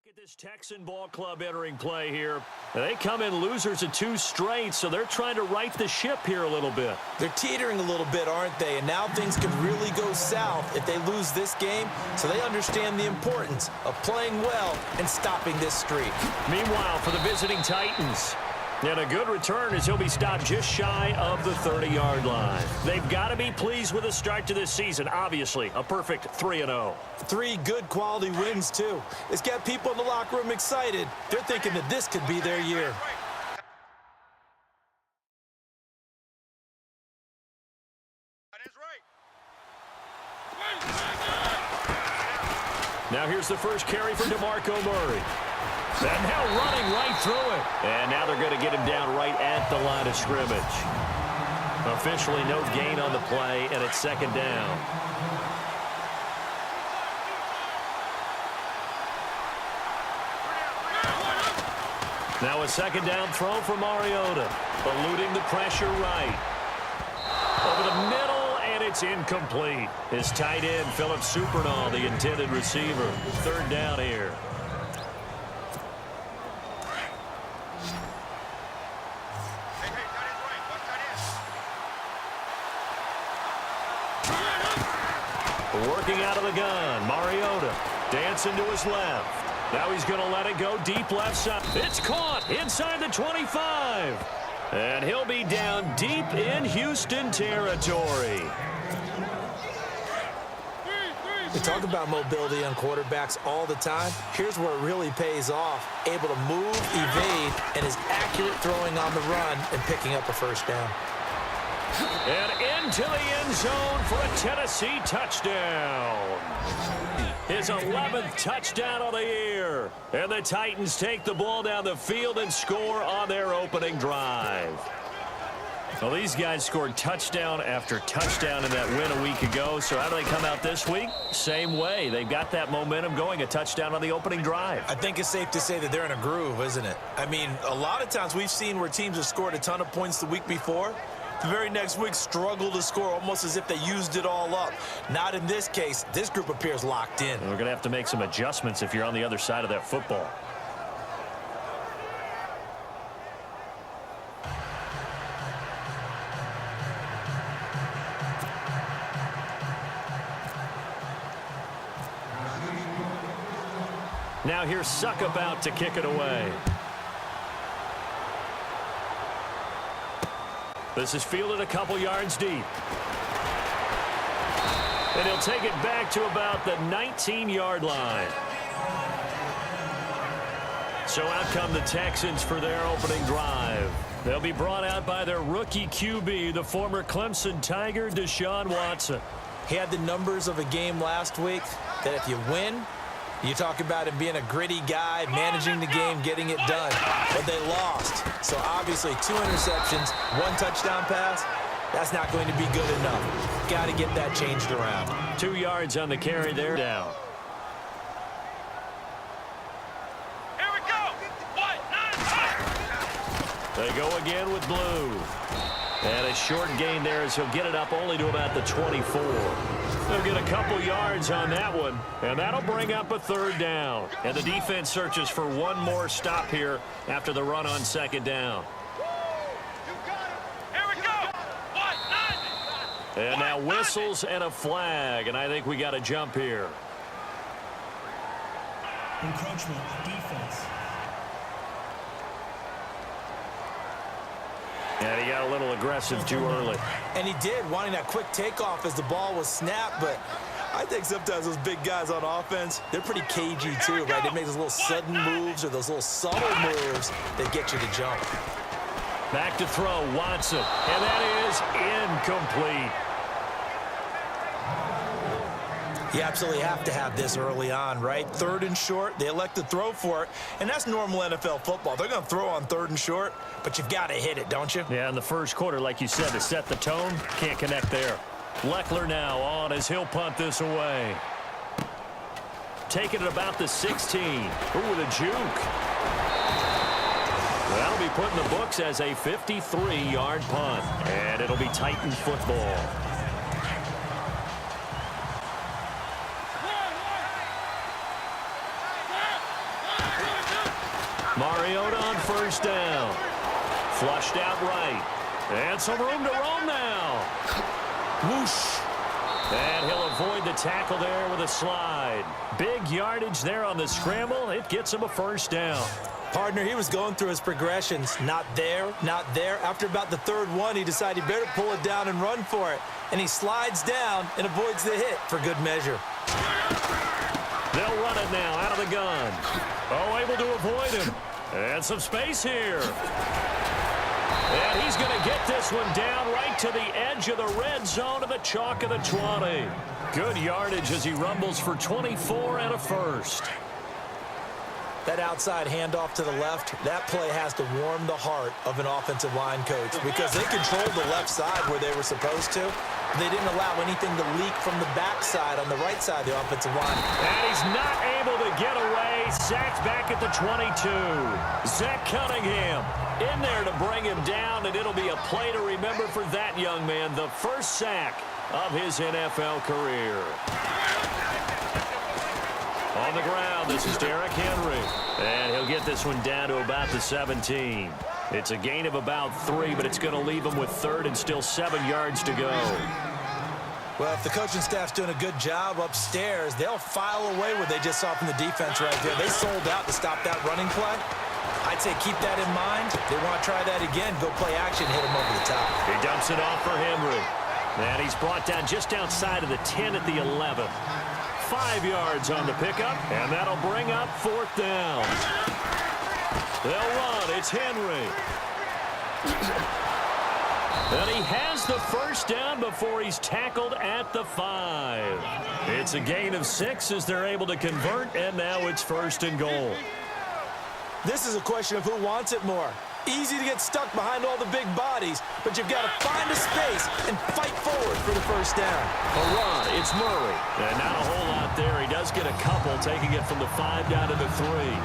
At this Texan ball club entering play here. They come in losers of 2 straight, so they're trying to right the ship here a little bit. They're teetering a little bit, aren't they? And now things could really go south if they lose this game, so they understand the importance of playing well and stopping this streak. Meanwhile, for the visiting Titans, and a good return as he'll be stopped just shy of the 30-yard line. They've got to be pleased with the start to this season. Obviously, a perfect 3-0. 3 good quality wins, too. It's got people in the locker room excited. They're thinking that this could be their year. That is right. Now here's the first carry for DeMarco Murray. And now running right through it. And now they're going to get him down right at the line of scrimmage. Officially no gain on the play, and it's second down. Now a second down throw for Mariota. Eluding the pressure right. Over the middle, and it's incomplete. His tight end, Philip Supernall, the intended receiver. Third down here. Working out of the gun, Mariota dancing to his left. Now he's going to let it go deep left side. It's caught inside the 25. And he'll be down deep in Houston territory. We talk about mobility on quarterbacks all the time. Here's where it really pays off. Able to move, evade, and is accurate throwing on the run and picking up a first down. And into the end zone for a Tennessee touchdown. His 11th touchdown of the year. And the Titans take the ball down the field and score on their opening drive. Well, these guys scored touchdown after touchdown in that win a week ago. So how do they come out this week? Same way. They've got that momentum going, a touchdown on the opening drive. I think it's safe to say that they're in a groove, isn't it? I mean, a lot of times we've seen where teams have scored a ton of points the week before. The very next week struggle to score almost as if they used it all up. Not in this case. This group appears locked in. We're going to have to make some adjustments if you're on the other side of that football. Now here's Suckup out to kick it away. This is fielded a couple yards deep. And he'll take it back to about the 19-yard line. So out come the Texans for their opening drive. They'll be brought out by their rookie QB, the former Clemson Tiger, Deshaun Watson. He had the numbers of a game last week that if you win, you talk about him being a gritty guy, managing the game, getting it done. But they lost. So obviously 2 interceptions, 1 touchdown pass. That's not going to be good enough. Got to get that changed around. 2 yards on the carry there. Down. Here we go. 1, 9, 5. They go again with blue. And a short gain there as he'll get it up only to about the 24. They'll get a couple yards on that one, and that'll bring up a third down. And the defense searches for one more stop here after the run on second down. Here we go. 1, 9. And now whistles and a flag, and I think we got to jump here. Encroachment, defense. And he got a little aggressive too early. And he did, wanting that quick takeoff as the ball was snapped. But I think sometimes those big guys on offense, they're pretty cagey too, right? They make those little sudden moves or those little subtle moves that get you to jump. Back to throw, Watson. And that is incomplete. You absolutely have to have this early on, right? 3rd and short, they elect to throw for it, and that's normal NFL football. They're going to throw on 3rd and short, but you've got to hit it, don't you? Yeah, in the first quarter, like you said, to set the tone, can't connect there. Leckler now on as he'll punt this away. Taking it about the 16. Ooh, with a juke. That'll be put in the books as a 53-yard punt, and it'll be Titan football. Mariota on first down. Flushed out right. And some room to roam now. Whoosh. And he'll avoid the tackle there with a slide. Big yardage there on the scramble. It gets him a first down. Partner, he was going through his progressions. Not there, not there. After about the 3rd one, he decided he better pull it down and run for it. And he slides down and avoids the hit for good measure. They'll run it now out of the gun. Oh, able to avoid him. And some space here. And he's going to get this one down right to the edge of the red zone of the chalk of the 20. Good yardage as he rumbles for 24 and a first. That outside handoff to the left, that play has to warm the heart of an offensive line coach because they controlled the left side where they were supposed to. They didn't allow anything to leak from the backside on the right side of the offensive line. And he's not able to get away. Sacked back at the 22. Zach Cunningham in there to bring him down, and it'll be a play to remember for that young man. The first sack of his NFL career. On the ground, this is Derrick Henry. And he'll get this one down to about the 17. It's a gain of about 3, but it's going to leave him with 3rd and still 7 yards to go. Well, if the coaching staff's doing a good job upstairs, they'll file away what they just saw from the defense right there. They sold out to stop that running play. I'd say keep that in mind. They want to try that again. Go play action, hit him over the top. He dumps it off for Henry. And he's brought down just outside of the 10 at the 11. 5 yards on the pickup, and that'll bring up 4th down. They'll run. It's Henry. And he has the first down before he's tackled at the 5. It's a gain of 6 as they're able to convert, and now it's 1st and goal. This is a question of who wants it more. Easy to get stuck behind all the big bodies, but you've got to find a space and fight forward for the first down. A run, it's Murray. And not a whole lot there. He does get a couple, taking it from the 5 down to the 3.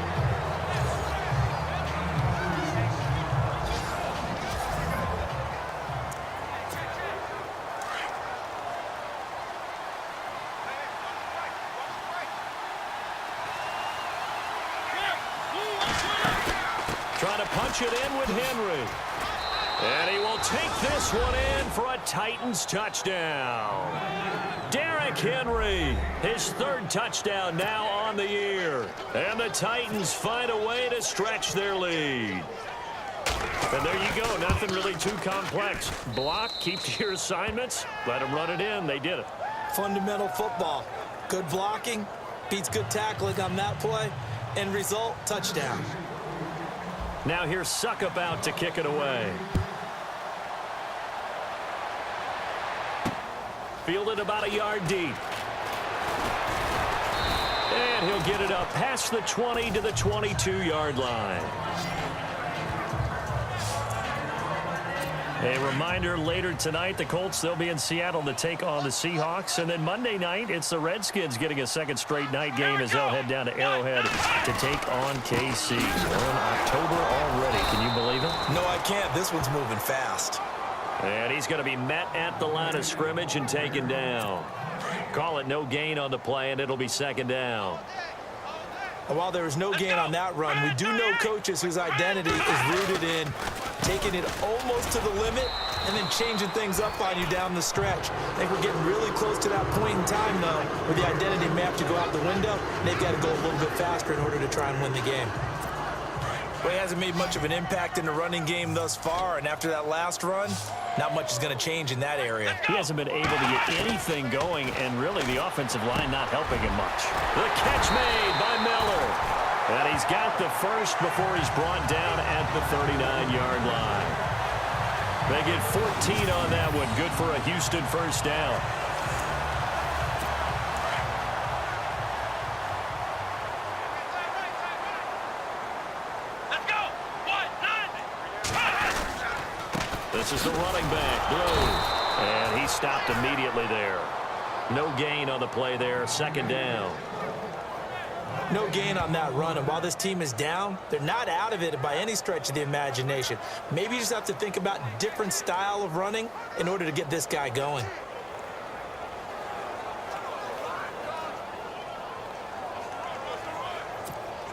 Trying to punch it in with Henry. And he will take this one in for a Titans touchdown. Derrick Henry, his 3rd touchdown now on the year. And the Titans find a way to stretch their lead. And there you go, nothing really too complex. Block, keep to your assignments, let them run it in. They did it. Fundamental football. Good blocking, beats good tackling on that play. End result, touchdown. Now here's Suckup out to kick it away. Fielded about a yard deep. And he'll get it up past the 20 to the 22-yard line. A reminder, later tonight, the Colts, they'll be in Seattle to take on the Seahawks. And then Monday night, it's the Redskins getting a 2nd straight night game as they'll head down to Arrowhead to take on KC. We're in October already. Can you believe it? No, I can't. This one's moving fast. And he's going to be met at the line of scrimmage and taken down. Call it no gain on the play, and it'll be 2nd down. And while there was no gain on that run, we do know coaches whose identity is rooted in taking it almost to the limit and then changing things up on you down the stretch. I think we're getting really close to that point in time, though, where the identity may have to go out the window, and they've got to go a little bit faster in order to try and win the game. Well, he hasn't made much of an impact in the running game thus far, and after that last run, not much is going to change in that area. He hasn't been able to get anything going, and really the offensive line not helping him much. The catch made by Miller. And he's got the first before he's brought down at the 39-yard line. They get 14 on that one. Good for a Houston first down. Let's go. 1-9. This is the running back, Blue. And he stopped immediately there. No gain on the play there. 2nd down. No gain on that run, and while this team is down, they're not out of it by any stretch of the imagination. Maybe you just have to think about different style of running in order to get this guy going.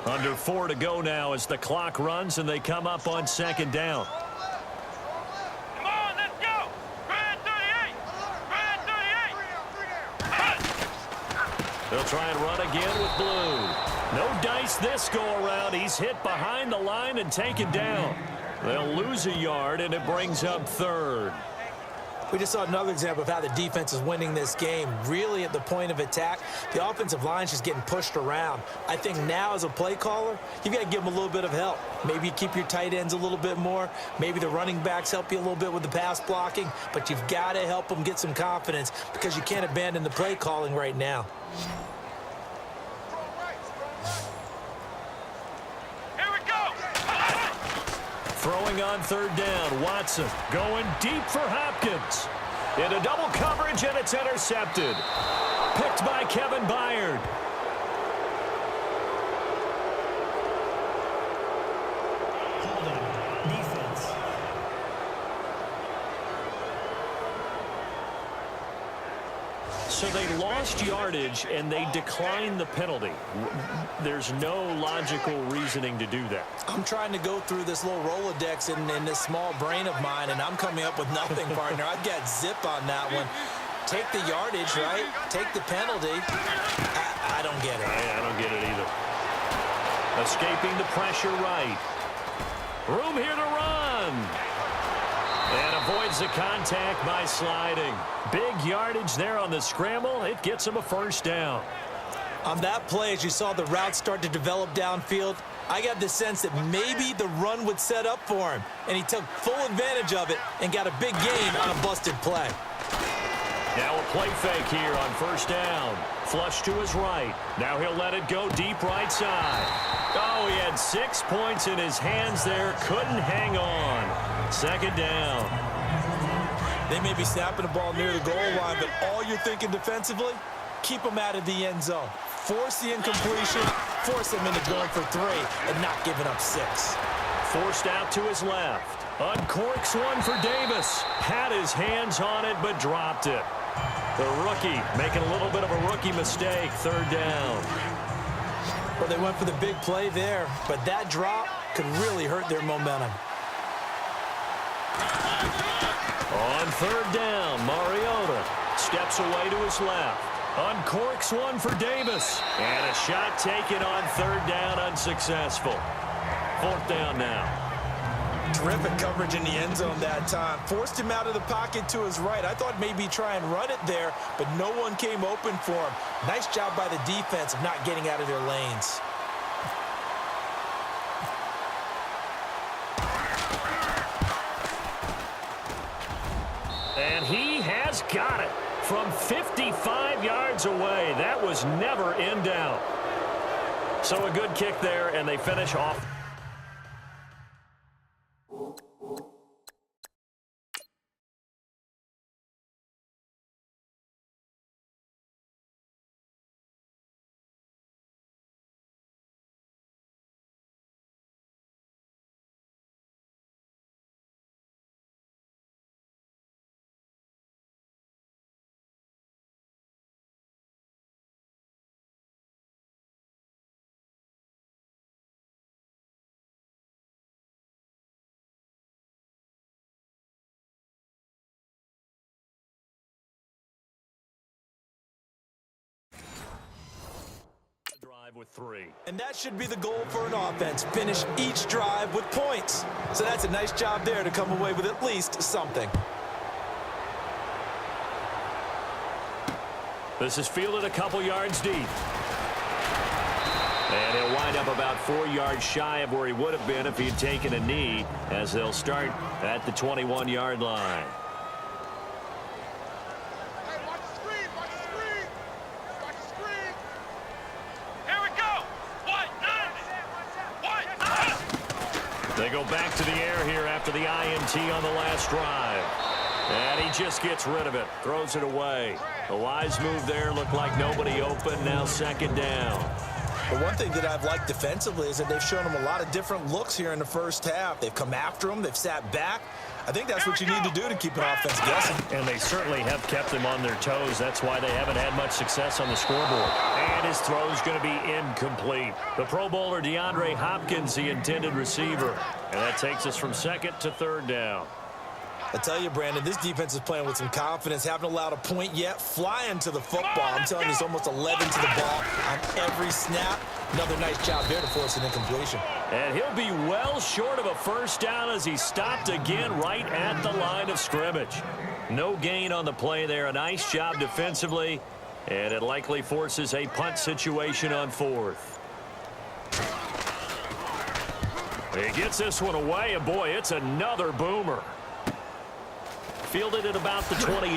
Under 4 to go now as the clock runs and they come up on 2nd down. Come on, let's go. Brad 38. Brad 38. They'll try and run again with Blue. No dice this go-around. He's hit behind the line and taken down. They'll lose a yard, and it brings up 3rd. We just saw another example of how the defense is winning this game. Really at the point of attack, the offensive line's just getting pushed around. I think now as a play caller, you've got to give them a little bit of help. Maybe you keep your tight ends a little bit more. Maybe the running backs help you a little bit with the pass blocking. But you've got to help them get some confidence because you can't abandon the play calling right now. Throwing on third down, Watson going deep for Hopkins. Into double coverage, and it's intercepted. Picked by Kevin Byard. Holding. Defense. So they lost yardage, and they declined the penalty. There's no logical reasoning to do that. I'm trying to go through this little Rolodex in this small brain of mine, and I'm coming up with nothing, partner. I've got zip on that one. Take the yardage, right? Take the penalty. I don't get it. I don't get it either. Escaping the pressure right. Room here to run. And avoids the contact by sliding. Big yardage there on the scramble. It gets him a first down. On that play, as you saw the route start to develop downfield, I got the sense that maybe the run would set up for him. And he took full advantage of it and got a big gain on a busted play. Now a play fake here on first down. Flush to his right. Now he'll let it go deep right side. Oh, he had 6 points in his hands there. Couldn't hang on. Second down. They may be snapping the ball near the goal line, but all you're thinking defensively, keep them out of the end zone. Force the incompletion, force them into going for 3, and not giving up 6. Forced out to his left. Uncorks one for Davis. Had his hands on it, but dropped it. The rookie making a little bit of a rookie mistake. Third down. Well, they went for the big play there, but that drop could really hurt their momentum. On third down, Mariota steps away to his left. Uncorks one for Davis. And a shot taken on third down, unsuccessful. Fourth down now. Terrific coverage in the end zone that time. Forced him out of the pocket to his right. I thought maybe try and run it there, but no one came open for him. Nice job by the defense of not getting out of their lanes. And he has got it from 55 yards away. That was never in doubt. So a good kick there, and they finish off. With 3. And that should be the goal for an offense. Finish each drive with points. So that's a nice job there to come away with at least something. This is fielded a couple yards deep. And he'll wind up about 4 yards shy of where he would have been if he had taken a knee, as they'll start at the 21-yard line. They go back to the air here after the INT on the last drive. And he just gets rid of it. Throws it away. A wise move there. Looked like nobody open. Now second down. But one thing that I've liked defensively is that they've shown him a lot of different looks here in the first half. They've come after him. They've sat back. I think that's what you need to do to keep an offense guessing. And they certainly have kept them on their toes. That's why they haven't had much success on the scoreboard. And his throw's going to be incomplete. The Pro Bowler DeAndre Hopkins, the intended receiver. And that takes us from second to third down. I tell you, Brandon, this defense is playing with some confidence. Haven't allowed a point yet. Flying to the football. I'm telling you, it's almost 11 to the ball on every snap. Another nice job there to force an incompletion. And he'll be well short of a first down as he stopped again right at the line of scrimmage. No gain on the play there. A nice job defensively. And it likely forces a punt situation on fourth. He gets this one away, and boy, it's another boomer. Fielded at about the 28.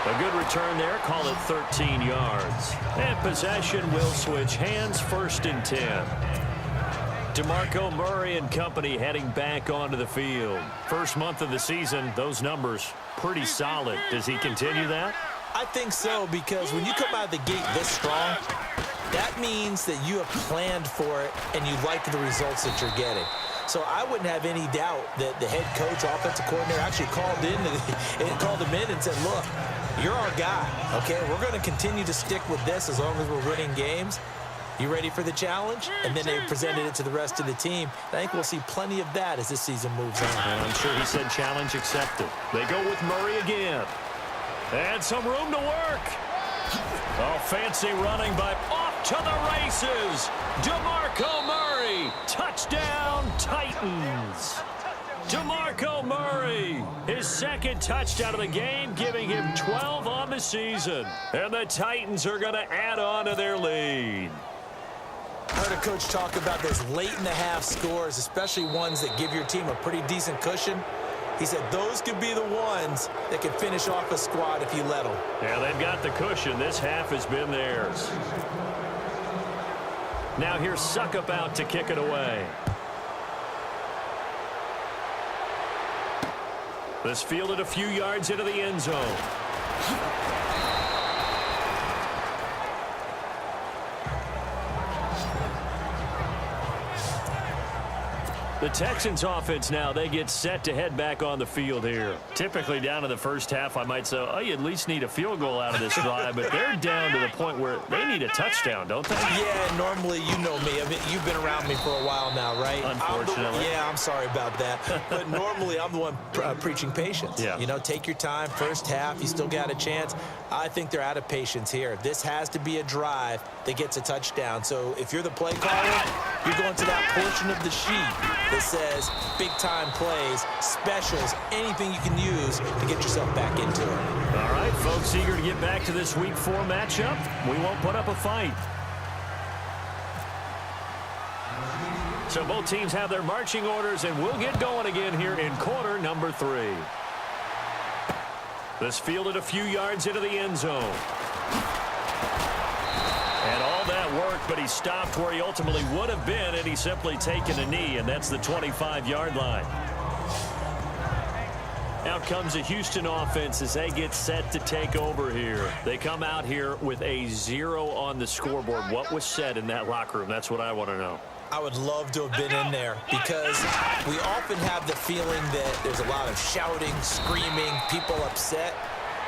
A good return there, call it 13 yards. And possession will switch hands, first and 10. DeMarco Murray and company heading back onto the field. First month of the season, those numbers pretty solid. Does he continue that? I think so, because when you come out of the gate this strong, that means that you have planned for it and you like the results that you're getting. So I wouldn't have any doubt that the head coach, offensive coordinator, actually called him in and said, look, you're our guy, okay? We're going to continue to stick with this as long as we're winning games. You ready for the challenge? And then they presented it to the rest of the team. I think we'll see plenty of that as this season moves on. And I'm sure he said challenge accepted. They go with Murray again. And some room to work. Oh, fancy running by off to the races. DeMarco Murray. Touchdown, Titans. DeMarco Murray, his second touchdown of the game, giving him 12 on the season. And the Titans are going to add on to their lead. I heard a coach talk about those late-in-the-half scores, especially ones that give your team a pretty decent cushion. He said those could be the ones that could finish off a squad if you let them. Yeah, they've got the cushion. This half has been theirs. Now here's Suckup out to kick it away. This fielded a few yards into the end zone. The Texans offense now, they get set to head back on the field here. Typically down in the first half, I might say, oh, you at least need a field goal out of this drive, but they're down to the point where they need a touchdown, don't they? Yeah, normally, you know me. I mean, you've been around me for a while now, right? Unfortunately. I'm sorry about that. But normally, I'm the one preaching patience. Yeah. You know, take your time. First half, you still got a chance. I think they're out of patience here. This has to be a drive that gets a touchdown. So if you're the play caller, you're going to that portion of the sheet that says big-time plays, specials, anything you can use to get yourself back into it. All right, folks, eager to get back to this Week 4 matchup. We won't put up a fight. So both teams have their marching orders, and we'll get going again here in quarter number 3. This fielded a few yards into the end zone. And all that worked, but he stopped where he ultimately would have been, and he's simply taken a knee, and that's the 25-yard line. Out comes the Houston offense as they get set to take over here. They come out here with a 0 on the scoreboard. What was said in that locker room? That's what I want to know. I would love to have been in there because we often have the feeling that there's a lot of shouting, screaming, people upset.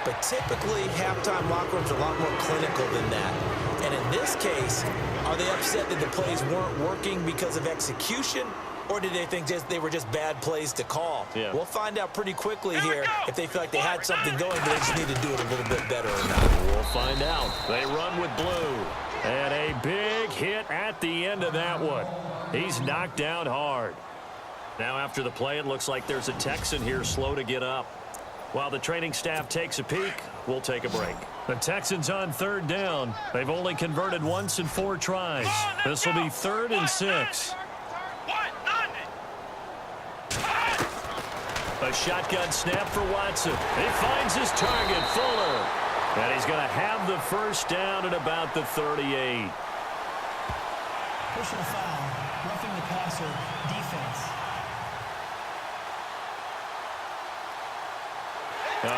But typically, halftime locker rooms are a lot more clinical than that. And in this case, are they upset that the plays weren't working because of execution? Or did they think they were just bad plays to call? Yeah. We'll find out pretty quickly here if they feel like they had something going, but they just need to do it a little bit better or not. We'll find out. They run with blue. And a big hit at the end of that one. He's knocked down hard. Now after the play, it looks like there's a Texan here slow to get up. While the training staff takes a peek, we'll take a break. The Texans on 3rd down. They've only converted once in 4 tries. This will be 3rd and 6. A shotgun snap for Watson. He finds his target, Fuller. And he's going to have the first down at about the 38. Personal foul, roughing the passer, defense.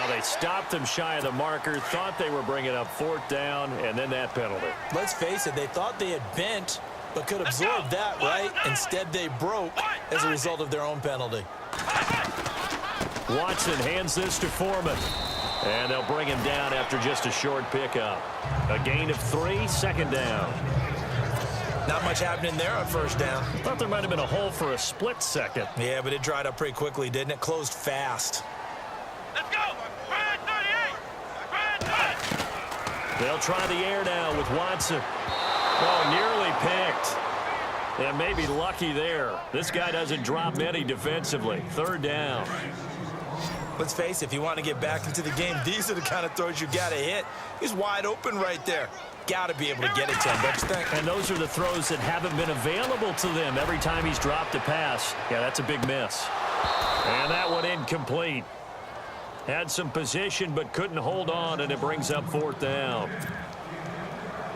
They stopped him shy of the marker, thought they were bringing up 4th down, and then that penalty. Let's face it, they thought they had bent, but could absorb that, right? Instead, they broke as a result of their own penalty. Watson hands this to Foreman. And they'll bring him down after just a short pickup. A gain of 3, 2nd down. Not much happening there on 1st down. Thought there might have been a hole for a split second. Yeah, but it dried up pretty quickly, didn't it? Closed fast. Let's go! Red 38! Red 30! They'll try the air now with Watson. Oh, nearly picked. And maybe lucky there. This guy doesn't drop many defensively. 3rd down. Let's face it, if you want to get back into the game, these are the kind of throws you got to hit. He's wide open right there. Got to be able to get it to him, don't you think? And those are the throws that haven't been available to them every time he's dropped a pass. Yeah, that's a big miss. And that one incomplete. Had some position but couldn't hold on, and it brings up 4th down.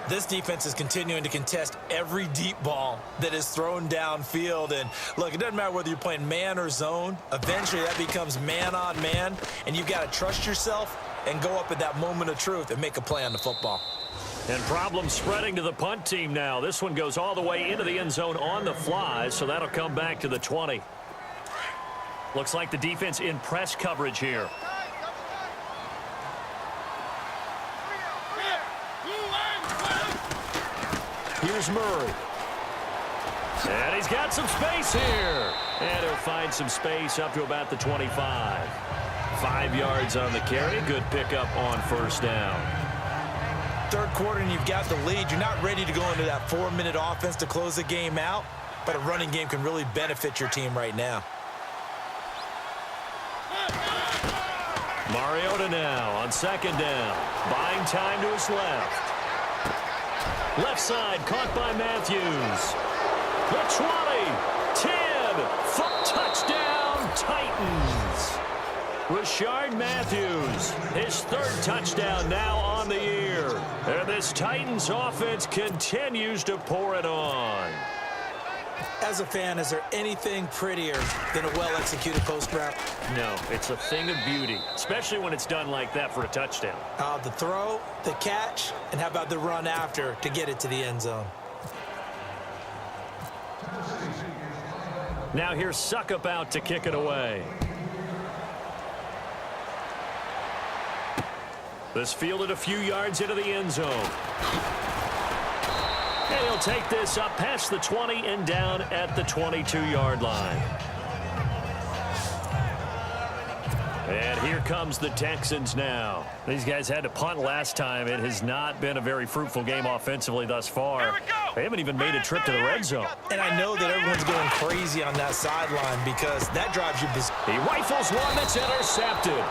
This defense is continuing to contest every deep ball that is thrown downfield. And look, it doesn't matter whether you're playing man or zone. Eventually, that becomes man on man, and you've got to trust yourself and go up at that moment of truth and make a play on the football. And problems spreading to the punt team now. This one goes all the way into the end zone on the fly, so that'll come back to the 20. Looks like the defense in press coverage here. Here's Murray. And he's got some space here. And he'll find some space up to about the 25. 5 yards on the carry. Good pickup on first down. Third quarter and you've got the lead. You're not ready to go into that 4-minute offense to close the game out, but a running game can really benefit your team right now. Mariota now on second down. Buying time to his left. Left side caught by Matthews. The 20, 10, touchdown Titans. Rashard Matthews, his third touchdown now on the year. And this Titans offense continues to pour it on. As a fan, is there anything prettier than a well-executed post route? No, it's a thing of beauty, especially when it's done like that for a touchdown. The throw, the catch, and how about the run after to get it to the end zone? Now here's Suckup out to kick it away. This fielded a few yards into the end zone. And he'll take this up past the 20 and down at the 22-yard line. And here comes the Texans now. These guys had to punt last time. It has not been a very fruitful game offensively thus far. They haven't even made a trip to the red zone. And I know that everyone's going crazy on that sideline because that drives you busy. He rifles one that's intercepted.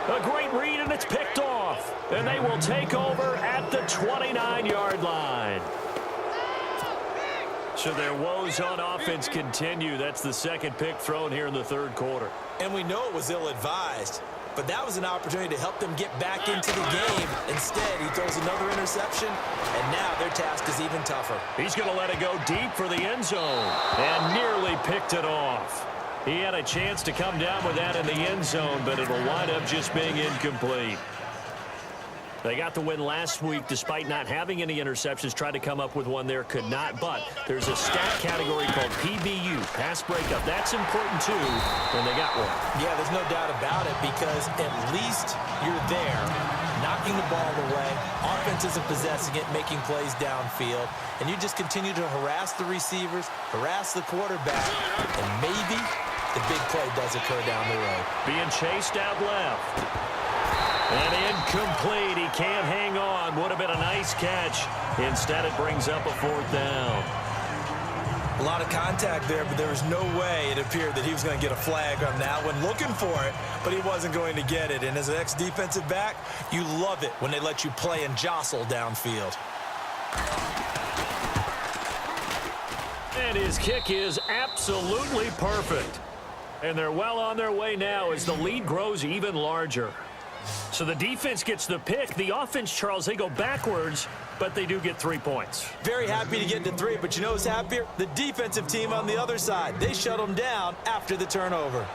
A great read, and it's picked off. And they will take over at the 29-yard line. So their woes on offense continue. That's the second pick thrown here in the third quarter. And we know it was ill-advised, but that was an opportunity to help them get back into the game. Instead, he throws another interception, and now their task is even tougher. He's going to let it go deep for the end zone and nearly picked it off. He had a chance to come down with that in the end zone, but it'll wind up just being incomplete. They got the win last week despite not having any interceptions. Tried to come up with one there, could not. But there's a stat category called PBU, pass breakup. That's important too, and they got one. Yeah, there's no doubt about it because at least you're there, knocking the ball away. Offense isn't possessing it, making plays downfield. And you just continue to harass the receivers, harass the quarterback, and maybe the big play does occur down the road. Being chased out left. And incomplete. He can't hang on. Would have been a nice catch. Instead, it brings up a fourth down. A lot of contact there, but there was no way it appeared that he was going to get a flag on that one. Looking for it, but he wasn't going to get it. And as an ex-defensive back, you love it when they let you play and jostle downfield. And his kick is absolutely perfect. And they're well on their way now as the lead grows even larger. So the defense gets the pick. The offense, Charles, they go backwards, but they do get 3 points. Very happy to get to 3, but you know who's happier? The defensive team on the other side. They shut them down after the turnover.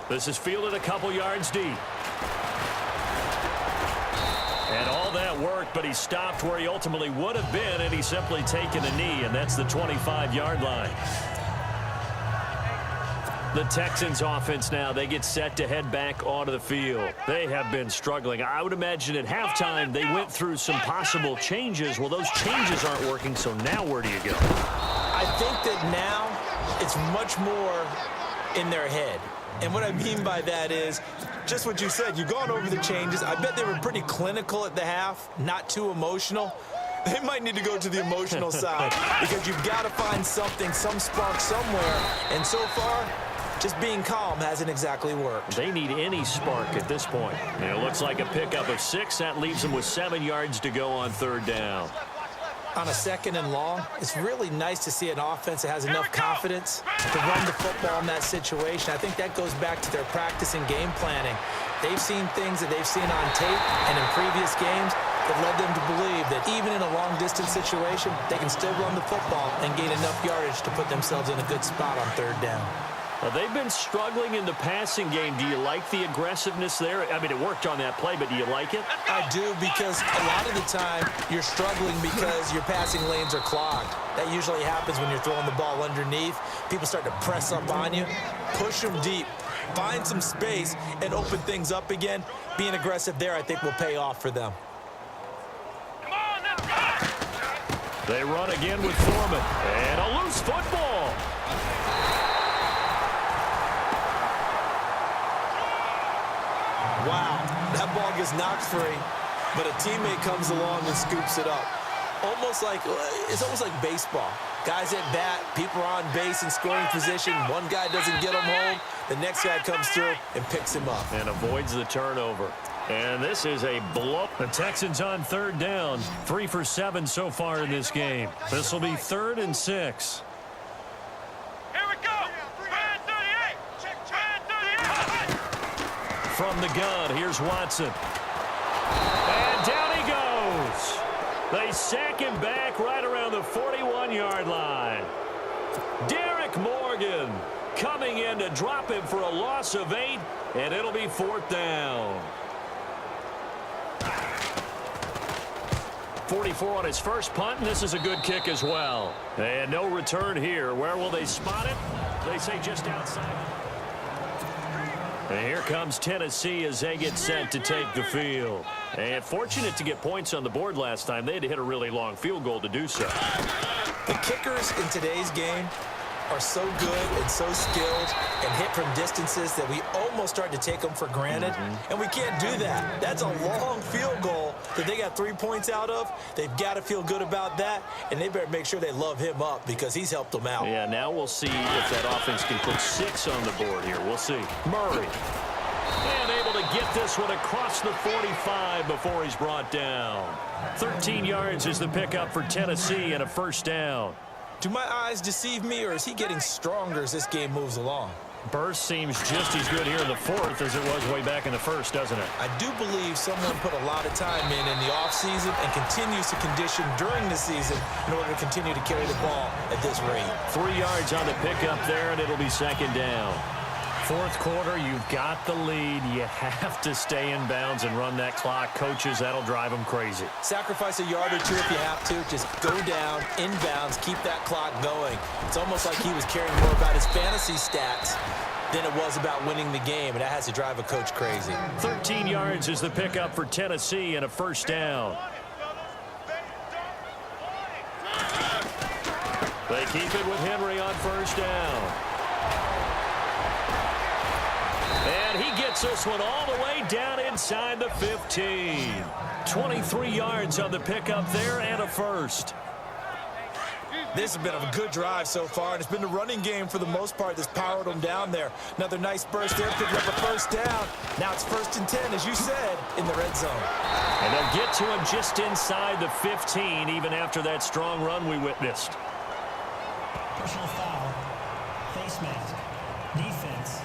This is fielded a couple yards deep. And all that worked, but he stopped where he ultimately would have been, and he's simply taken a knee, and that's the 25-yard line. The Texans offense now, they get set to head back onto the field. They have been struggling. I would imagine at halftime they went through some possible changes. Well, those changes aren't working, so now where do you go? I think that now it's much more in their head. And what I mean by that is just what you said. You've gone over the changes. I bet they were pretty clinical at the half, not too emotional. They might need to go to the emotional side because you've got to find something, some spark somewhere. And so far, just being calm hasn't exactly worked. They need any spark at this point. And it looks like a pickup of 6. That leaves them with 7 yards to go on third down. On a second and long, it's really nice to see an offense that has enough confidence to run the football in that situation. I think that goes back to their practice and game planning. They've seen things that they've seen on tape and in previous games. have led them to believe that even in a long-distance situation, they can still run the football and gain enough yardage to put themselves in a good spot on third down. They've been struggling in the passing game. Do you like the aggressiveness there? I mean, it worked on that play, but do you like it? I do, because a lot of the time you're struggling because your passing lanes are clogged. That usually happens when you're throwing the ball underneath. People start to press up on you. Push them deep. Find some space and open things up again. Being aggressive there, I think, will pay off for them. Come on, let's go! They run again with Foreman. And a loose football. Wow, that ball gets knocked free, but a teammate comes along and scoops it up. It's almost like baseball. Guys at bat, people are on base in scoring position. One guy doesn't get him home. The next guy comes through and picks him up. And avoids the turnover. And this is a blow. The Texans on third down. 3 for 7 so far in this game. This will be 3rd and 6. Here we go! Band 38! Band 38! From the gun, here's Watson. And down he goes. They sack him back right around the 41-yard line. Derek Morgan coming in to drop him for a loss of 8, and it'll be 4th down. 44 on his first punt, and this is a good kick as well. And no return here. Where will they spot it? They say just outside. And here comes Tennessee as they get set to take the field. And fortunate to get points on the board last time. They had to hit a really long field goal to do so. The kickers in today's game are so good and so skilled and hit from distances that we almost start to take them for granted. And we can't do that. That's a long field goal that they got 3 points out of. They've got to feel good about that, and they better make sure they love him up because he's helped them out. Yeah, now we'll see if that offense can put 6 on the board here. We'll see. Murray. And able to get this one across the 45 before he's brought down. 13 yards is the pickup for Tennessee and a 1st down. Do my eyes deceive me, or is he getting stronger as this game moves along? Burst seems just as good here in the 4th as it was way back in the 1st, doesn't it? I do believe someone put a lot of time in the offseason and continues to condition during the season in order to continue to carry the ball at this rate. 3 yards on the pickup there, and it'll be 2nd down. 4th quarter, you've got the lead. You have to stay in bounds and run that clock. Coaches, that'll drive them crazy. Sacrifice a yard or two if you have to. Just go down, inbounds, keep that clock going. It's almost like he was caring more about his fantasy stats than it was about winning the game, and that has to drive a coach crazy. 13 yards is the pickup for Tennessee and a 1st down. They keep it with Henry on 1st down. And he gets this one all the way down inside the 15. 23 yards on the pickup there and a 1st. This has been a good drive so far, and it's been the running game for the most part that's powered them down there. Another nice burst there, picking up a 1st down. Now it's 1st and 10, as you said, in the red zone. And they'll get to him just inside the 15, even after that strong run we witnessed. Personal foul. Face mask. Defense.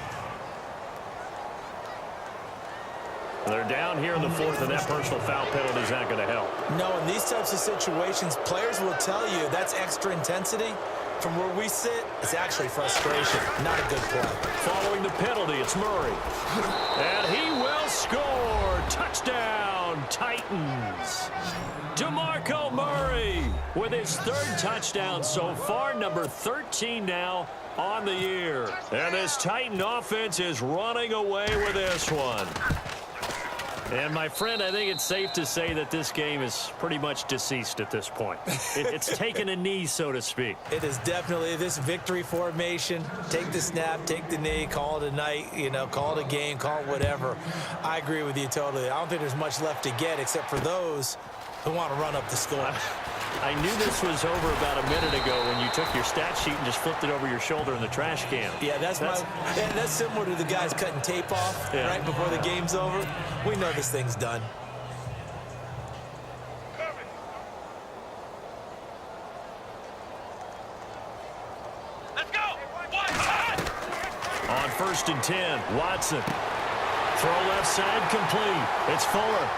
They're down here in the 4th, and that personal foul penalty is not going to help. No, in these types of situations, players will tell you that's extra intensity. From where we sit, it's actually frustration, not a good play. Following the penalty, it's Murray. And he will score. Touchdown, Titans. DeMarco Murray with his 3rd touchdown so far, number 13 now on the year. And this Titan offense is running away with this one. And, my friend, I think it's safe to say that this game is pretty much deceased at this point. It's taken a knee, so to speak. It is definitely this victory formation. Take the snap, take the knee, call it a night, call it a game, call it whatever. I agree with you totally. I don't think there's much left to get except for those who want to run up the score. I knew this was over about a minute ago when you took your stat sheet and just flipped it over your shoulder in the trash can. Yeah, that's similar to the guys cutting tape off right before the game's over. We know this thing's done. Let's go! On 1st and 10, Watson. Throw left side complete. It's Fuller.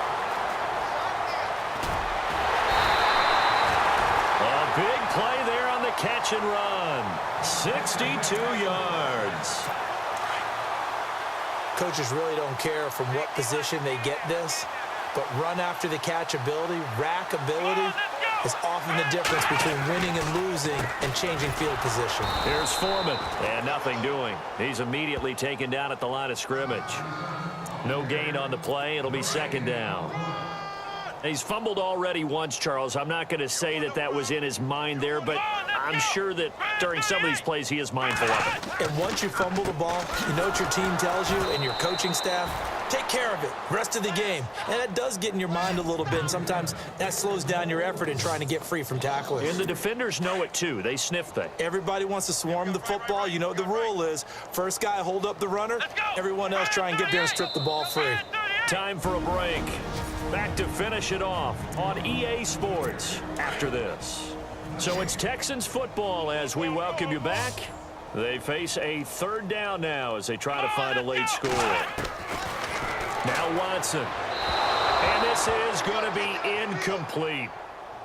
catch and run. 62 yards. Coaches really don't care from what position they get this, but run after the catch ability, rack ability, is often the difference between winning and losing and changing field position. Here's Foreman, and nothing doing. He's immediately taken down at the line of scrimmage. No gain on the play. It'll be second down. He's fumbled already once, Charles. I'm not going to say that that was in his mind there, but I'm sure that during some of these plays he is mindful of it. And once you fumble the ball, you know what your team tells you and your coaching staff? Take care of it rest of the game. And that does get in your mind a little bit, and sometimes that slows down your effort in trying to get free from tacklers. And the defenders know it too. They sniff that. Everybody wants to swarm the football. You know what the rule is. First guy hold up the runner. Everyone else try and get there and strip the ball free. Time for a break. Back to finish it off on EA Sports after this. So it's Texans football as we welcome you back. They face a third down now as they try to find a late score. Now Watson. And this is going to be incomplete.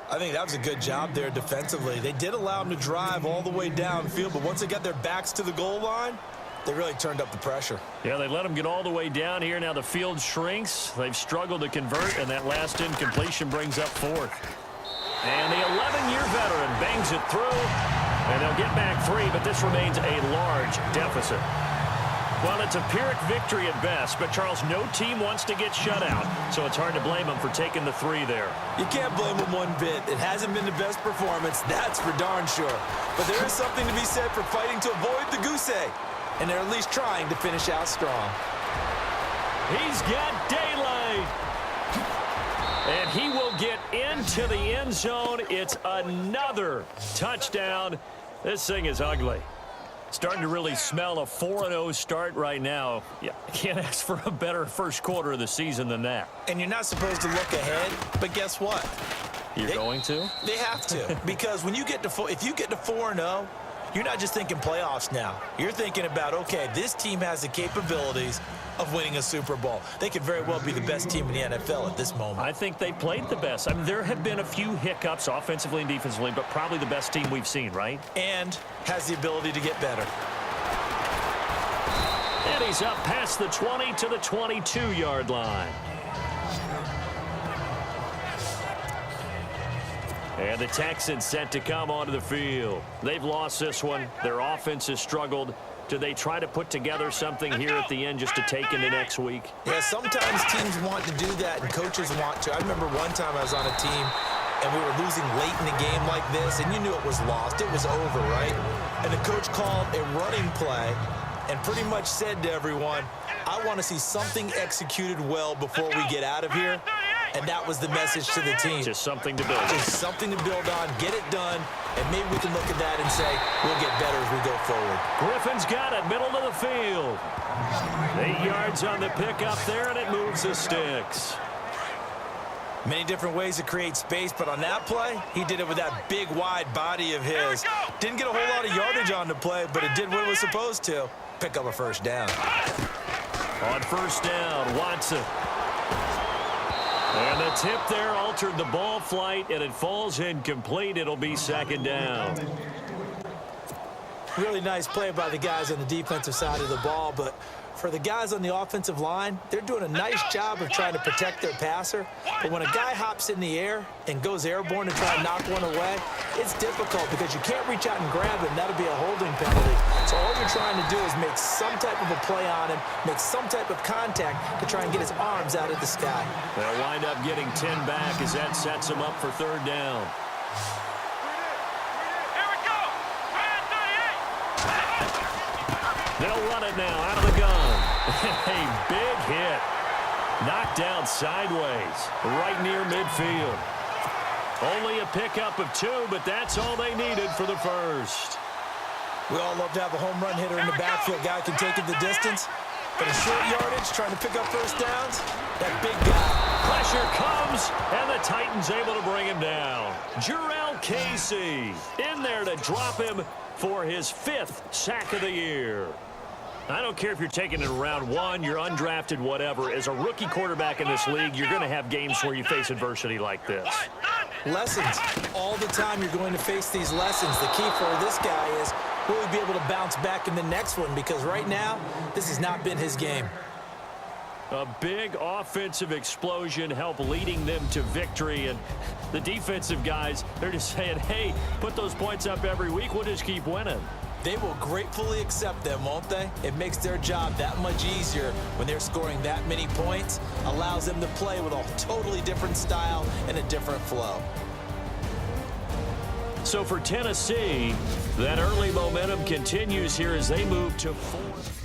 I think that was a good job there defensively. They did allow them to drive all the way downfield, but once they got their backs to the goal line, they really turned up the pressure. Yeah, they let them get all the way down here. Now the field shrinks. They've struggled to convert, and that last incompletion brings up fourth. And the 11-year veteran bangs it through, and they'll get back 3, but this remains a large deficit. Well, it's a Pyrrhic victory at best, but, Charles, no team wants to get shut out, so it's hard to blame them for taking the 3 there. You can't blame them one bit. It hasn't been the best performance, that's for darn sure. But there is something to be said for fighting to avoid the goose egg, and they're at least trying to finish out strong. He's got daylight. And he will get into the end zone. It's another touchdown. This thing is ugly. Starting to really smell a 4-0 start right now. Yeah, can't ask for a better first quarter of the season than that. And you're not supposed to look ahead, but guess what? You're going to? They have to, because when you get to if you get to 4-0, you're not just thinking playoffs now. You're thinking about, okay, this team has the capabilities of winning a Super Bowl. They could very well be the best team in the NFL at this moment. I think they played the best. I mean, there have been a few hiccups offensively and defensively, but probably the best team we've seen, right? And has the ability to get better. And he's up past the 20 to the 22-yard line. And the Texans set to come onto the field. They've lost this one. Their offense has struggled. Do they try to put together something here at the end just to take into next week? Yeah, sometimes teams want to do that and coaches want to. I remember one time I was on a team and we were losing late in the game like this, and you knew it was lost. It was over, right? And the coach called a running play and pretty much said to everyone, I want to see something executed well before we get out of here. And that was the message to the team. Just something to build on. Just something to build on, get it done, and maybe we can look at that and say, we'll get better as we go forward. Griffin's got it, middle of the field. 8 yards on the pickup there, and it moves the sticks. Many different ways to create space, but on that play, he did it with that big, wide body of his. Didn't get a whole lot of yardage on the play, but it did what it was supposed to. Pick up a first down. On first down, Watson. And the tip there altered the ball flight, and it falls incomplete. It'll be second down. Really nice play by the guys on the defensive side of the ball, but for the guys on the offensive line, they're doing a nice job of trying to protect their passer. But when a guy hops in the air and goes airborne to try and knock one away, it's difficult because you can't reach out and grab him. That'll be a holding penalty. So all you're trying to do is make some type of a play on him, make some type of contact to try and get his arms out of the sky. They'll wind up getting 10 back as that sets them up for third down. They'll run it now out of the gun. A big hit. Knocked down sideways, right near midfield. Only a pickup of 2, but that's all they needed for the first. We all love to have a home run hitter in the backfield. Guy can take it the distance. But in short yardage, trying to pick up first downs, that big guy. Pressure comes, and the Titans able to bring him down. Jarrell Casey in there to drop him for his 5th sack of the year. I don't care if you're taking it in round 1, you're undrafted, whatever. As a rookie quarterback in this league, you're going to have games where you face adversity like this. Lessons. All the time you're going to face these lessons. The key for this guy is, will he be able to bounce back in the next one? Because right now, this has not been his game. A big offensive explosion helped leading them to victory. And the defensive guys, they're just saying, hey, put those points up every week. We'll just keep winning. They will gratefully accept them, won't they? It makes their job that much easier when they're scoring that many points. Allows them to play with a totally different style and a different flow. So for Tennessee, that early momentum continues here as they move to 4th.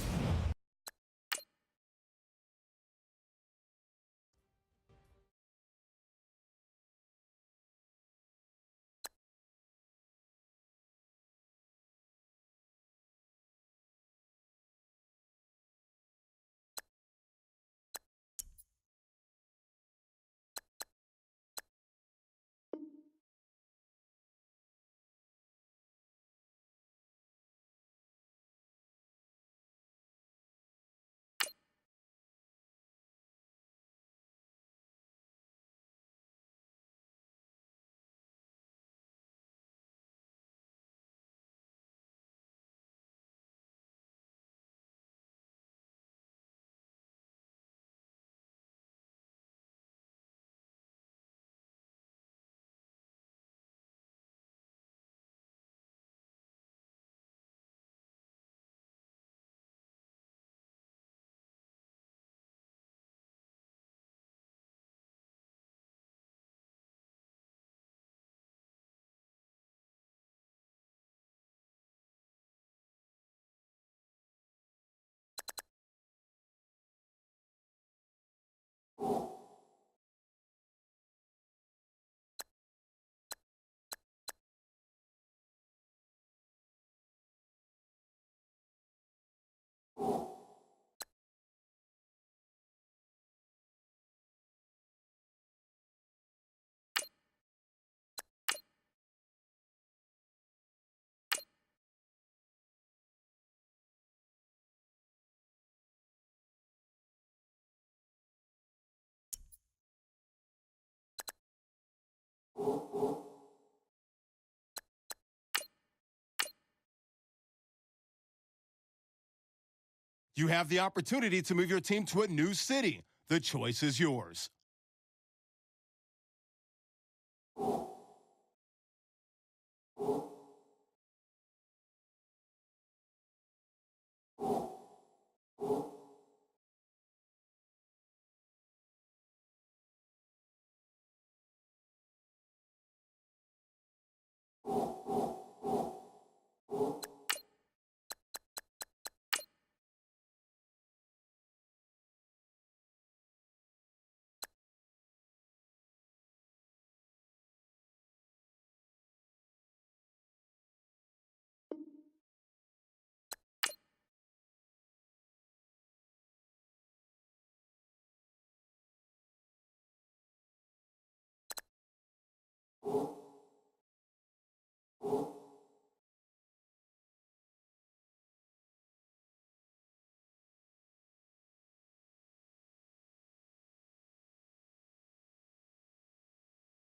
You have the opportunity to move your team to a new city. The choice is yours.